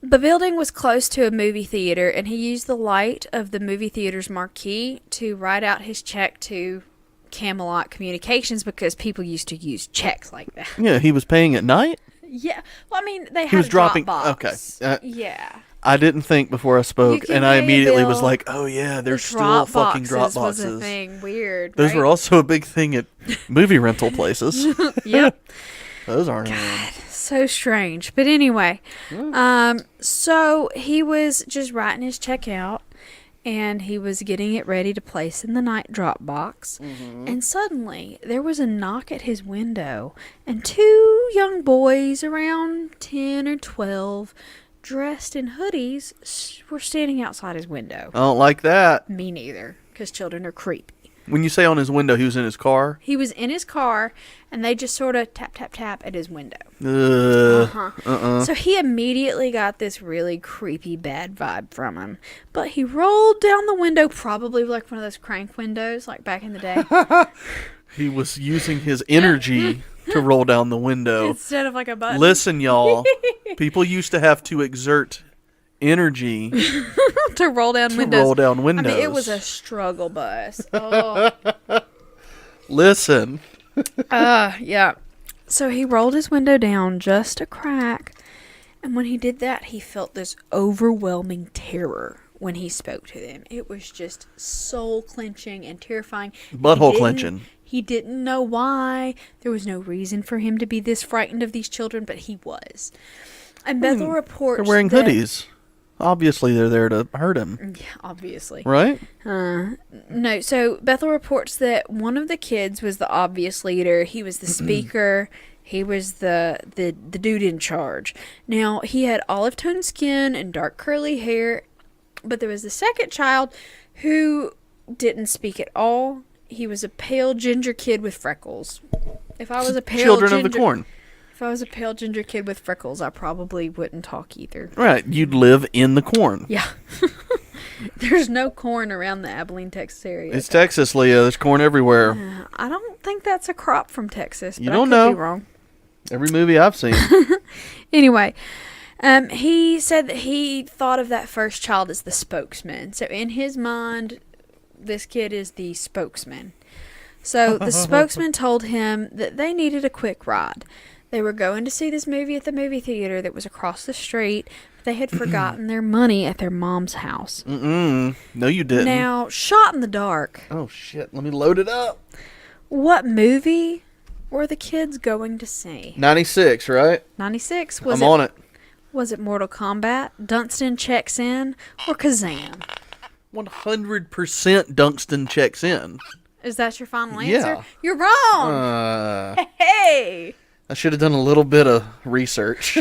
the building was close to a movie theater, and he used the light of the movie theater's marquee to write out his check to Camelot Communications, because people used to use checks like that. Yeah, he was paying at night? Yeah. Well, I mean, they had He was a dropping. Dropbox. Okay. Yeah. I didn't think before I spoke, can and I pay a immediately was bill. like, oh, yeah, there's The still fucking Dropboxes drop was a boxes. thing. Weird, Those right? were also a big thing at movie rental places. Yep. Those aren't around. So strange. But anyway, so he was just writing his check out, and he was getting it ready to place in the night drop box. And suddenly, there was a knock at his window, and two young boys around 10 or 12, dressed in hoodies, were standing outside his window. I don't like that. Me neither, because children are creepy. When you say on his window, he was in his car? He was in his car, and they just sort of tap, tap, tap at his window. So he immediately got this really creepy bad vibe from him. But he rolled down the window, probably like one of those crank windows, like back in the day. He was using his energy to roll down the window. Instead of like a button. Listen, y'all. People used to have to exert energy to roll down to windows. roll down windows. I mean, it was a struggle bus. Oh. Listen. Yeah. So he rolled his window down just a crack, and when he did that, he felt this overwhelming terror when he spoke to them. It was just soul clenching and terrifying. Butthole clenching. He didn't know why. There was no reason for him to be this frightened of these children, but he was. And Bethel reports They're wearing hoodies. Obviously, they're there to hurt him. Yeah, obviously. Right? No, so Bethel reports that one of the kids was the obvious leader. He was the speaker. He was the dude in charge. Now, he had olive-toned skin and dark curly hair. But there was the second child who didn't speak at all. He was a pale ginger kid with freckles. If I was a pale Children ginger, of the Corn. If I was a pale ginger kid with freckles, I probably wouldn't talk either. Right. You'd live in the corn. Yeah. There's no corn around the Abilene, Texas area. It's Texas, Leah. There's corn everywhere. I don't think that's a crop from Texas. But You don't I could know. be wrong. Every movie I've seen. Anyway, he said that he thought of that first child as the spokesman. So in his mind, this kid is the spokesman. So the spokesman told him that they needed a quick ride. They were going to see this movie at the movie theater that was across the street. But they had forgotten their money at their mom's house. No, you didn't. Now, shot in the dark. Oh, shit. Let me load it up. What movie were the kids going to see? 96, right? 96. I'm on it. Was it Mortal Kombat, Dunstan Checks In, or Kazam? 100% Dunstan checks in. Is that your final Yeah. answer? You're wrong! Hey! I should have done a little bit of research.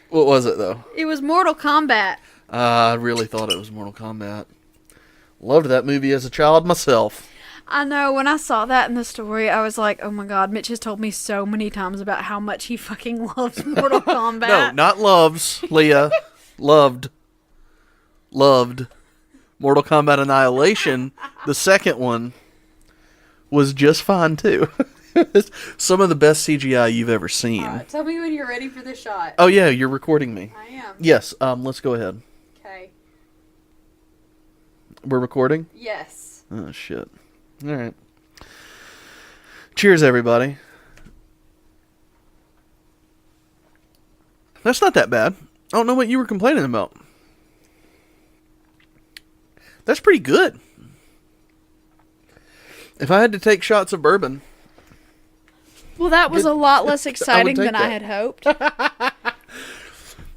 What was it, though? It was Mortal Kombat. I really thought it was Mortal Kombat. Loved that movie as a child myself. I know, when I saw that in the story, I was like, oh my god, Mitch has told me so many times about how much he fucking loves Mortal Kombat. No, not loves, Leah. Loved. Mortal Kombat Annihilation, the second one, was just fine, too. Some of the best CGI you've ever seen. Tell me when you're ready for the shot. Oh, yeah, you're recording me. I am. Yes, let's go ahead. Okay. We're recording? Yes. Oh, shit. All right. Cheers, everybody. That's not that bad. I don't know what you were complaining about. That's pretty good. If I had to take shots of bourbon... Well, that was a lot less exciting take than I that. had hoped.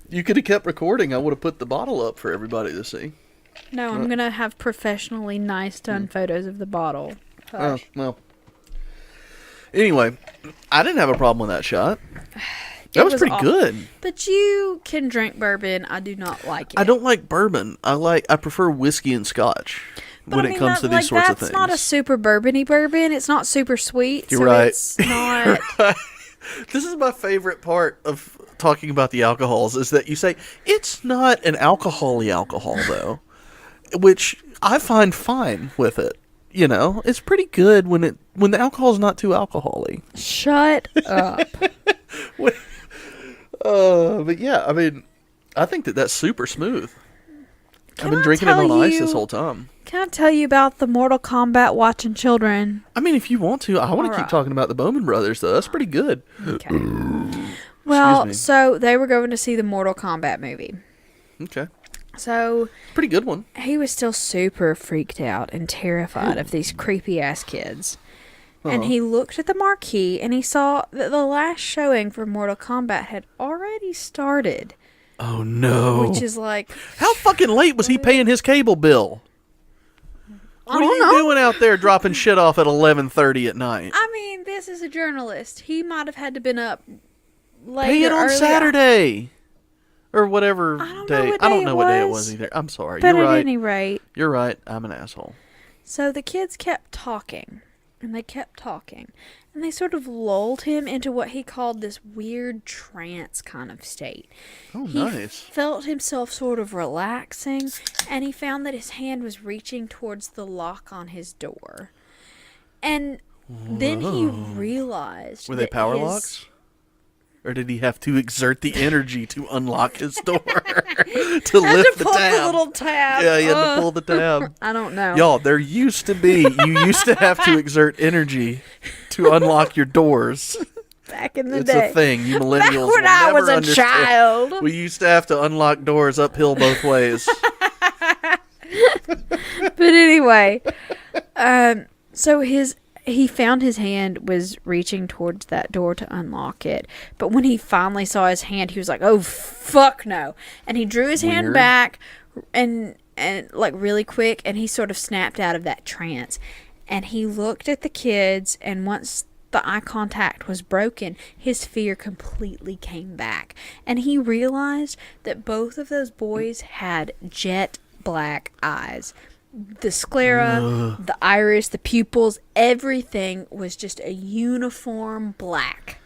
You could have kept recording. I would have put the bottle up for everybody to see. No, I'm going to have professionally nice done photos of the bottle. Oh, well. Anyway, I didn't have a problem with that shot. That was pretty awful. good. But you can drink bourbon. I do not like it. I don't like bourbon. I prefer whiskey and scotch when it comes to these sorts of things. That's not a super bourbony bourbon. It's not super sweet. You're so right. It's not. This is my favorite part of talking about the alcohols is that you say it's not an alcohol-y alcohol though, which I find fine with it. You know, it's pretty good when the alcohol's not too alcohol-y. Shut up. But yeah, I mean, I think that's super smooth. I've been drinking it on ice this whole time. Can I tell you about the Mortal Kombat watching children? I mean, if you want to, I want to keep Alright. talking about the Bowman brothers, though. That's pretty good. Okay. Well, me. so they were going to see the Mortal Kombat movie. Okay. So Pretty good one. he was still super freaked out and terrified of these creepy ass kids. And he looked at the marquee and he saw that the last showing for Mortal Kombat had already started. Oh, no. Which is like, How fucking late was he paying his cable bill? What are you doing out there dropping shit off at 11:30 at night? I mean, this is a journalist. He might have had to been up late. Pay it on Saturday. Or whatever I don't know day. what I day don't know what day it was. was either. I'm sorry. But You're at right. any rate. You're right. I'm an asshole. So the kids kept talking. And they kept talking. And they sort of lulled him into what he called this weird trance kind of state. Oh, He nice. felt himself sort of relaxing, and he found that his hand was reaching towards the lock on his door. And then he realized Were they that power his- locks? Or did he have to exert the energy to unlock his door? To lift the pull tab? the little tab. Yeah, he had to pull the tab. I don't know. Y'all, you used to have to exert energy to unlock your doors. Back in the It's day. a thing. You millennials Back when will I never was a understand. child. We used to have to unlock doors uphill both ways. But anyway, so he found his hand was reaching towards that door to unlock it. But when he finally saw his hand, he was like, "Oh fuck no!" And he drew his hand Weird. back, and like really quick, and he sort of snapped out of that trance. And he looked at the kids, and once the eye contact was broken, his fear completely came back, and he realized that both of those boys had jet black eyes. The sclera, the iris, the pupils, everything was just a uniform black.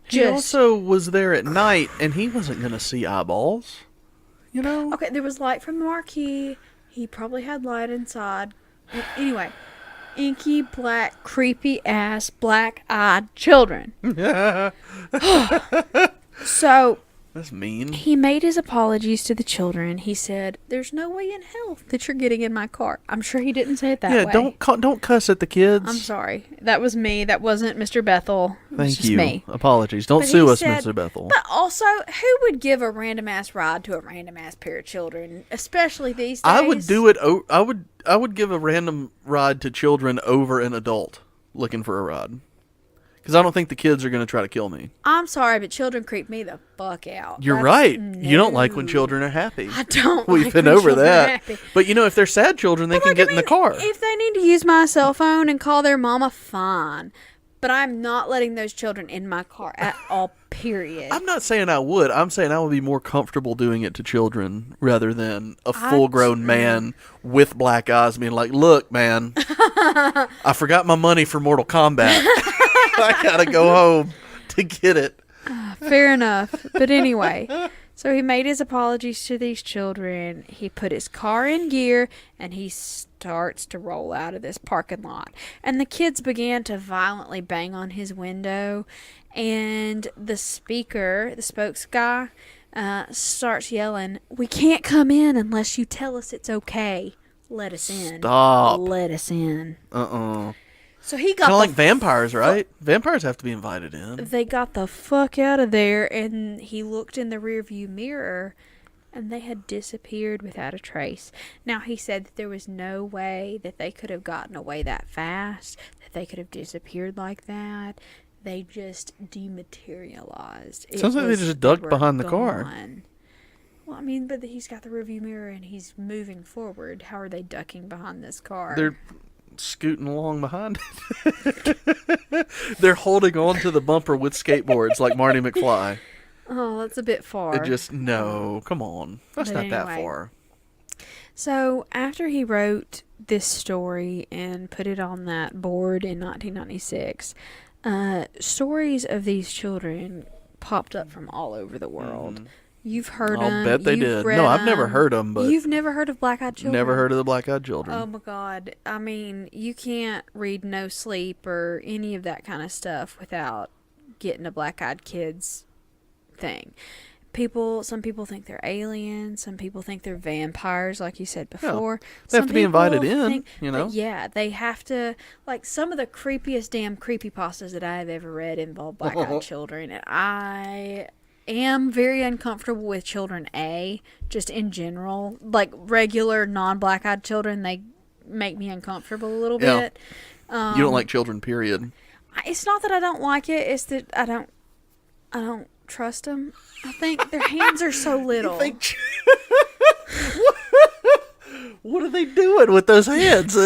He also was there at night, and he wasn't going to see eyeballs. You know? Okay, there was light from the marquee. He probably had light inside. Anyway, inky, black, creepy ass, black-eyed children. So That's mean. he made his apologies to the children. He said, "There's no way in hell that you're getting in my car." I'm sure he didn't say it that way. Yeah, don't cuss at the kids. I'm sorry. That was me. That wasn't Mr. Bethel. It was Thank just you. me. Apologies. Don't But sue he us, said- Mr. Bethel. But also, who would give a random ass ride to a random ass pair of children, especially these days? I would do it. I would give a random ride to children over an adult looking for a ride, because I don't think the kids are going to try to kill me. I'm sorry, but children creep me the fuck out. You're That's- right. You don't like when no. children are happy. I don't. We've like been when over children are that. happy. But if they're sad children, they But, can like, get I in the mean, car. If they need to use my cell phone and call their mama, fine. But I'm not letting those children in my car at all, period. I'm not saying I would. I'm saying I would be more comfortable doing it to children rather than a full-grown man with black eyes being like, "Look, man, I forgot my money for Mortal Kombat. I gotta go home to get it." Fair enough. But anyway, so he made his apologies to these children. He put his car in gear, and he starts to roll out of this parking lot. And the kids began to violently bang on his window. And the speaker, the spokes guy, starts yelling, "We can't come in unless you tell us it's okay. Let us in. Stop. Let us in." So he got Kind the of like vampires, right? Vampires have to be invited in. They got the fuck out of there, and he looked in the rearview mirror, and they had disappeared without a trace. Now, he said that there was no way that they could have gotten away that fast, that they could have disappeared like that. They just dematerialized. Sounds like they just ducked were behind the car. gone. Well, I mean, but he's got the rearview mirror, and he's moving forward. How are they ducking behind this car? They're scooting along behind it. They're holding on to the bumper with skateboards like Marty McFly. Oh, that's a bit far. No, come on. That's But not that anyway. far. So, after he wrote this story and put it on that board in 1996, stories of these children popped up from all over the world. You've heard them. I'll bet they did. No, I've never heard them, but You've never heard of black-eyed children? never heard of the black-eyed children. Oh, my God. I mean, you can't read No Sleep or any of that kind of stuff without getting a black-eyed kids thing. Some people think they're aliens. Some people think they're vampires, like you said before. They have Some to be invited people in, you know? but yeah, they have to. Like, some of the creepiest damn creepypastas that I have ever read involve black-eyed children, and I am very uncomfortable with children just in general. Like, regular non-black-eyed children, they make me uncomfortable a little bit. You don't like children, period. It's not that I don't like it, it's that I don't trust them. I think their hands are so little. What are they doing with those hands?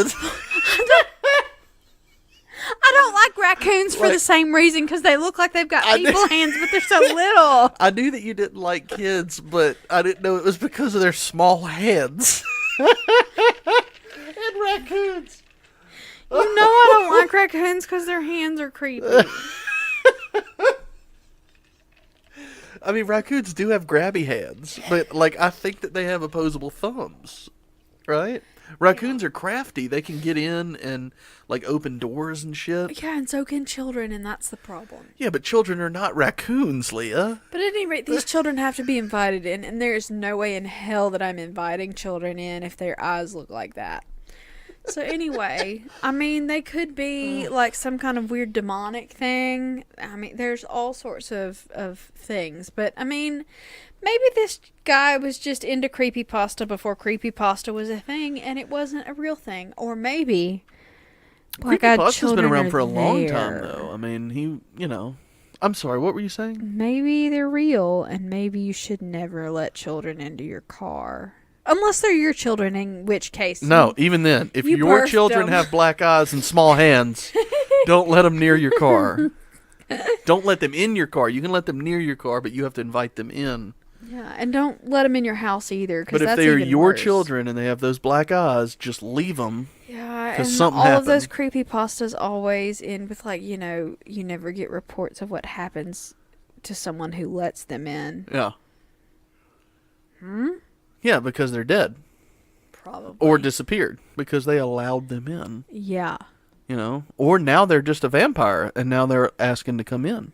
I don't like raccoons for the same reason, because they look like they've got people hands, but they're so little. I knew that you didn't like kids, but I didn't know it was because of their small hands. And raccoons. You know I don't like raccoons because their hands are creepy. I mean, raccoons do have grabby hands, but, like, I think that they have opposable thumbs, right? Raccoons are crafty. They can get in and, like, open doors and shit. Yeah, and so can children, and that's the problem. Yeah, but children are not raccoons, Leah. But at any rate, these children have to be invited in, and there is no way in hell that I'm inviting children in if their eyes look like that. So anyway, I mean, they could be like some kind of weird demonic thing. I mean, there's all sorts of things. But, I mean, maybe this guy was just into creepypasta before creepypasta was a thing and it wasn't a real thing. Or maybe Creepypasta's been around for a long time, though. I mean, I'm sorry, what were you saying? Maybe they're real, and maybe you should never let children into your car. Unless they're your children, in which case... No, even then. If you your birthed children them. have black eyes and small hands, don't let them near your car. Don't let them in your car. You can let them near your car, but you have to invite them in. Yeah, and don't let them in your house either, because But if that's they are even your worse. children and they have those black eyes, just leave them. Yeah, and something all happened. of those creepypastas always end with, like, you never get reports of what happens to someone who lets them in. Yeah. Yeah, because they're dead. Probably. Or disappeared because they allowed them in. Yeah. Or now they're just a vampire and now they're asking to come in.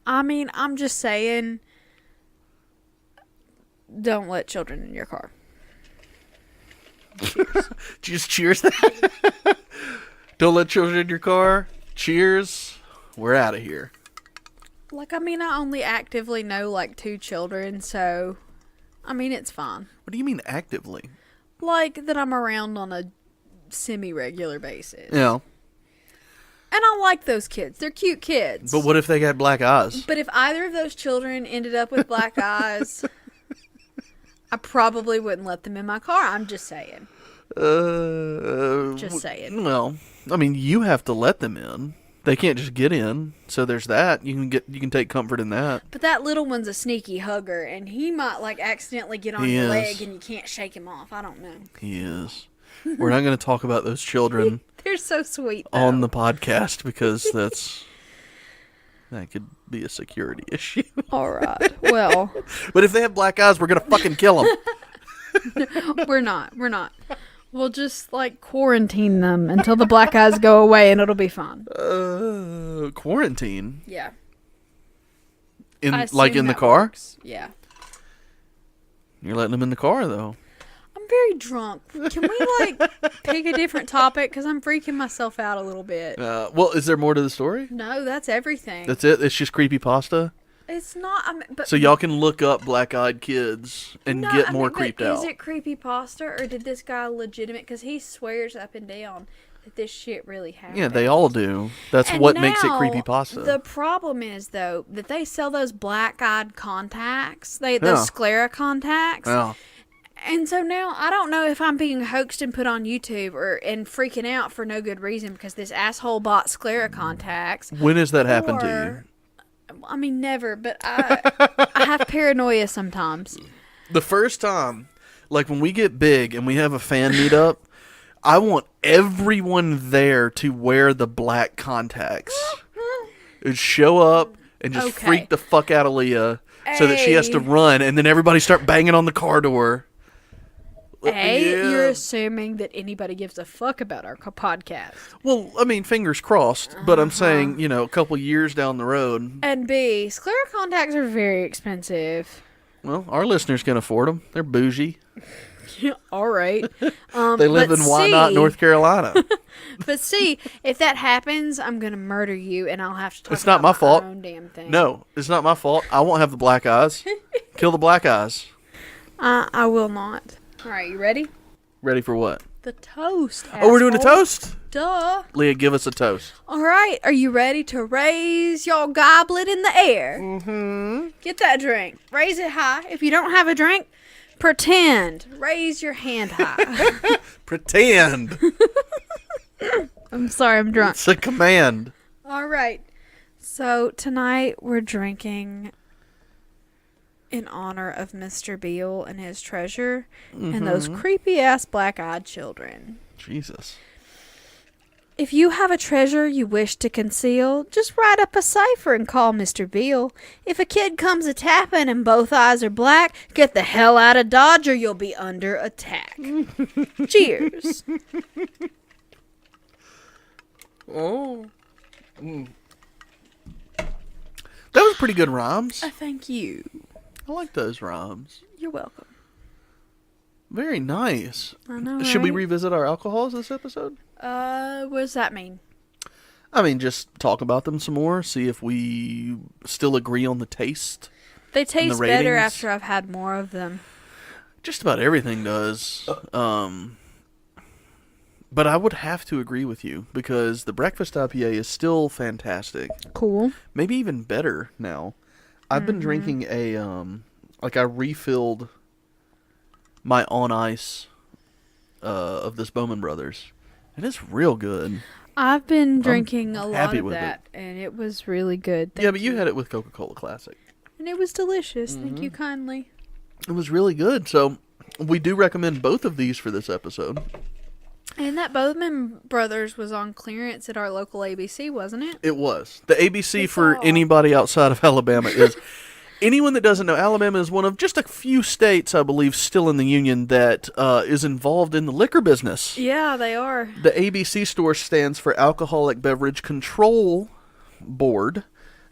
I mean, I'm just saying, don't let children in your car. Just cheers that. Don't let children in your car. Cheers. We're out of here. Like, I mean, I only actively know, like, 2 children, so, I mean, it's fine. What do you mean actively? Like, that I'm around on a semi-regular basis. Yeah. And I like those kids. They're cute kids. But what if they got black eyes? But if either of those children ended up with black eyes, I probably wouldn't let them in my car. I'm just saying. Just saying. Well, I mean, you have to let them in. They can't just get in. So there's that. You can take comfort in that. But that little one's a sneaky hugger, and he might, like, accidentally get on He your is. leg and you can't shake him off. I don't know. He is. We're not going to talk about those children They're so sweet, though. on the podcast because that could be a security issue. All right. Well, But if they have black eyes, we're going to fucking kill them. we're not. We'll just, like, quarantine them until the black eyes go away, and it'll be fine. Quarantine? Yeah. In I assume like in the that car? works. Yeah. You're letting them in the car, though. I'm very drunk. Can we, like, pick a different topic? Because I'm freaking myself out a little bit. Well, is there more to the story? No, that's everything. That's it? It's just creepypasta? It's not. I mean, but So y'all can look up black-eyed kids and no, get I more mean, but creeped out. Is it creepypasta, or did this guy legitimate? Because he swears up and down that this shit really happened. Yeah, they all do. That's And what makes it now, creepypasta. The problem is, though, that they sell those black-eyed contacts. Those sclera contacts. Yeah. And so now I don't know if I'm being hoaxed and put on YouTube and freaking out for no good reason because this asshole bought sclera contacts. When has that happened to you? I mean, never, but I have paranoia sometimes. The first time, like when we get big and we have a fan meetup, I want everyone there to wear the black contacts. And show up and just Okay. freak the fuck out of Leah so that she has to Hey. run and then everybody start banging on the car door. You're assuming that anybody gives a fuck about our podcast. Well, I mean, fingers crossed, but I'm saying, a couple years down the road, And B, sclera contacts are very expensive. well, our listeners can afford them. They're bougie. All right. They live but in Wyandotte, C- North Carolina. But see, if that happens, I'm going to murder you and I'll have to talk It's not about my fault. own damn thing. No, it's not my fault. I won't have the black eyes. Kill the black eyes. I will not. All right, you ready? Ready for what? The toast. Oh, we're doing a asshole. toast? Duh. Leah, give us a toast. All right, are you ready to raise your goblet in the air? Mm-hmm. Get that drink. Raise it high. If you don't have a drink, pretend. Raise your hand high. Pretend. I'm sorry, I'm drunk. It's a command. All right. So tonight we're drinking in honor of Mr. Beale and his treasure and those creepy ass black-eyed children. Jesus. If you have a treasure you wish to conceal, just write up a cipher and call Mr. Beale. If a kid comes a-tapping and both eyes are black, get the hell out of Dodge or you'll be under attack. Cheers. Oh. That was pretty good rhymes. Thank you. I like those rhymes. You're welcome. Very nice. I know, Should we right? revisit our alcohols this episode? What does that mean? I mean, just talk about them some more, see if we still agree on the taste. They the taste better ratings? after I've had more of them. Just about everything does. But I would have to agree with you, because the breakfast IPA is still fantastic. Cool. Maybe even better now. I've been drinking a, I refilled my on ice of this Bowman Brothers, and it's real good. I've been drinking a lot happy of with that, and it was really good. Yeah, but you had it with Coca-Cola Classic. And it was delicious. Thank you kindly. It was really good, so we do recommend both of these for this episode. And that Bowman Brothers was on clearance at our local ABC, wasn't it? It was. The ABC for all. anybody outside of Alabama is... Anyone that doesn't know, Alabama is one of just a few states, I believe, still in the Union that is involved in the liquor business. Yeah, they are. The ABC store stands for Alcoholic Beverage Control Board.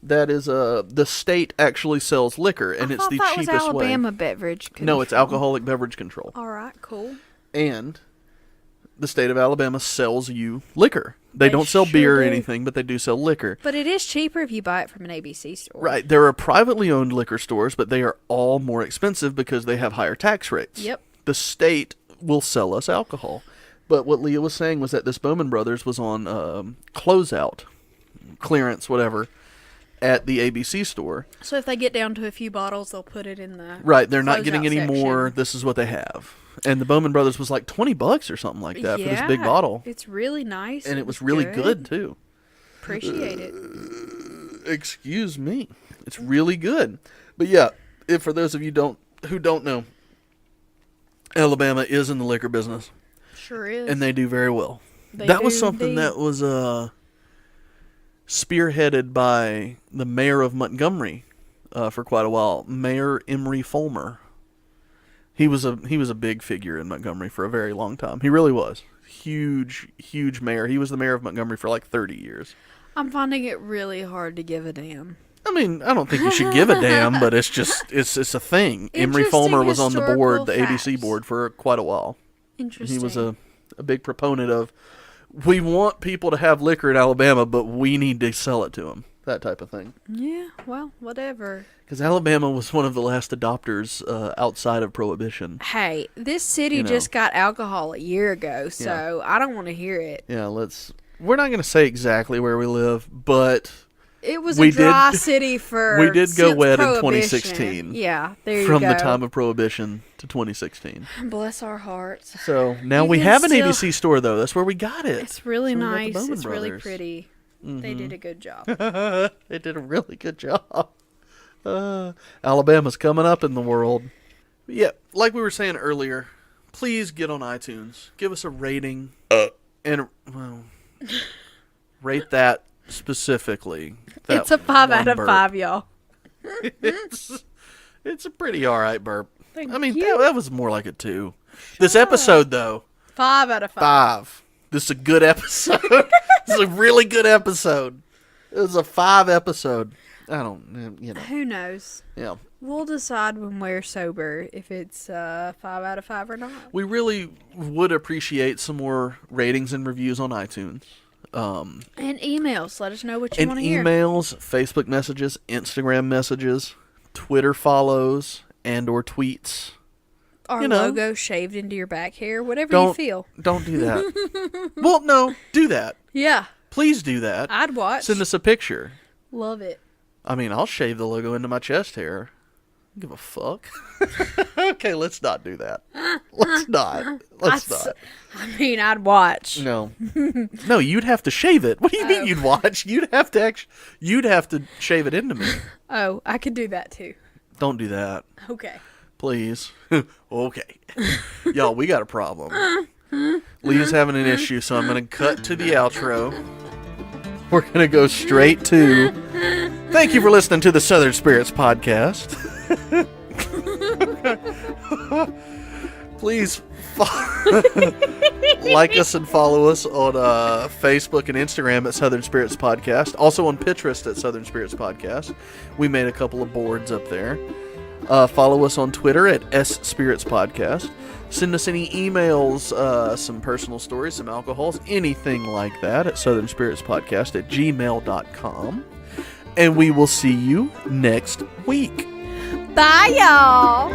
That is, the state actually sells liquor, and it's the that cheapest was Alabama way. Beverage Control. No, it's Alcoholic Beverage Control. All right, cool. And the state of Alabama sells you liquor. They don't sell sure beer or do. anything, but they do sell liquor. But it is cheaper if you buy it from an ABC store. Right. There are privately owned liquor stores, but they are all more expensive because they have higher tax rates. Yep. The state will sell us alcohol. But what Leah was saying was that this Bowman Brothers was on closeout, clearance, whatever, at the ABC store. So if they get down to a few bottles, they'll put it in the Right. They're not getting closeout any more. section. This is what they have. And the Bowman Brothers was like $20 or something like that for this big Yeah, bottle. It's really nice. And it was really good, too. Appreciate it. Excuse me. It's really good. But yeah, if for those of you who don't know, Alabama is in the liquor business, Sure is. and they do very well. They That was do something indeed. that was spearheaded by the mayor of Montgomery for quite a while, Mayor Emery Fulmer. He was a big figure in Montgomery for a very long time. He really was. Huge mayor. He was the mayor of Montgomery for like 30 years. I'm finding it really hard to give a damn. I mean, I don't think you should give a damn, but it's just it's a thing. Emery Interesting Fulmer was on the board, the historical ABC facts. board, for quite a while. Interesting. He was a big proponent of, we want people to have liquor in Alabama, but we need to sell it to them. That type of thing. Yeah, well, whatever. Because Alabama was one of the last adopters outside of Prohibition. Hey, this city You know. just got alcohol a year ago, so I don't want to hear it. Yeah, we're not going to say exactly where we live, but It was We a dry did- city for we did go since wet in Prohibition. 2016. Yeah, there you from go. the time of Prohibition to 2016. Bless our hearts. So now You we can have an still- ABC store, though. That's where we got it. It's really So we got the nice. Bowman It's really Brothers. pretty. They did a good job. They did a really good job. Alabama's coming up in the world. Yeah, like we were saying earlier, please get on iTunes. Give us a rating. And, well, rate that specifically. That It's a 5 one out of burp. 5, y'all. It's a pretty alright burp. Thank I mean, you. that was more like a 2. This episode, though, 5 out of 5. 5. This is a good episode. This is a really good episode. It was a 5 episode. I don't, Who knows? yeah. We'll decide when we're sober if it's 5 out of 5 or not. We really would appreciate some more ratings and reviews on iTunes. And emails. Let us know what you And want to hear. emails, Facebook messages, Instagram messages, Twitter follows, and or tweets. Our you know. logo shaved into your back hair. Whatever Don't you feel. Don't do that. Well, no, do that. Yeah. Please do that. I'd watch. Send us a picture. Love it. I mean, I'll shave the logo into my chest hair. I don't give a fuck. Okay, let's not do that. Let's not. Let's not. I mean, I'd watch. No. No, you'd have to shave it. What do you mean you'd watch? You'd have to shave it into me. Oh, I could do that too. Don't do that. Okay. Please. Okay. Y'all, we got a problem. Leah's having an issue, so I'm going to cut to the outro. We're going to go straight to... Thank you for listening to the Southern Spirits Podcast. Please like us and follow us on Facebook and Instagram at Southern Spirits Podcast. Also on Pinterest at Southern Spirits Podcast. We made a couple of boards up there. Follow us on Twitter at sspiritspodcast. Send us any emails, some personal stories, some alcohols, anything like that at southernspiritspodcast@gmail.com. And we will see you next week. Bye, y'all.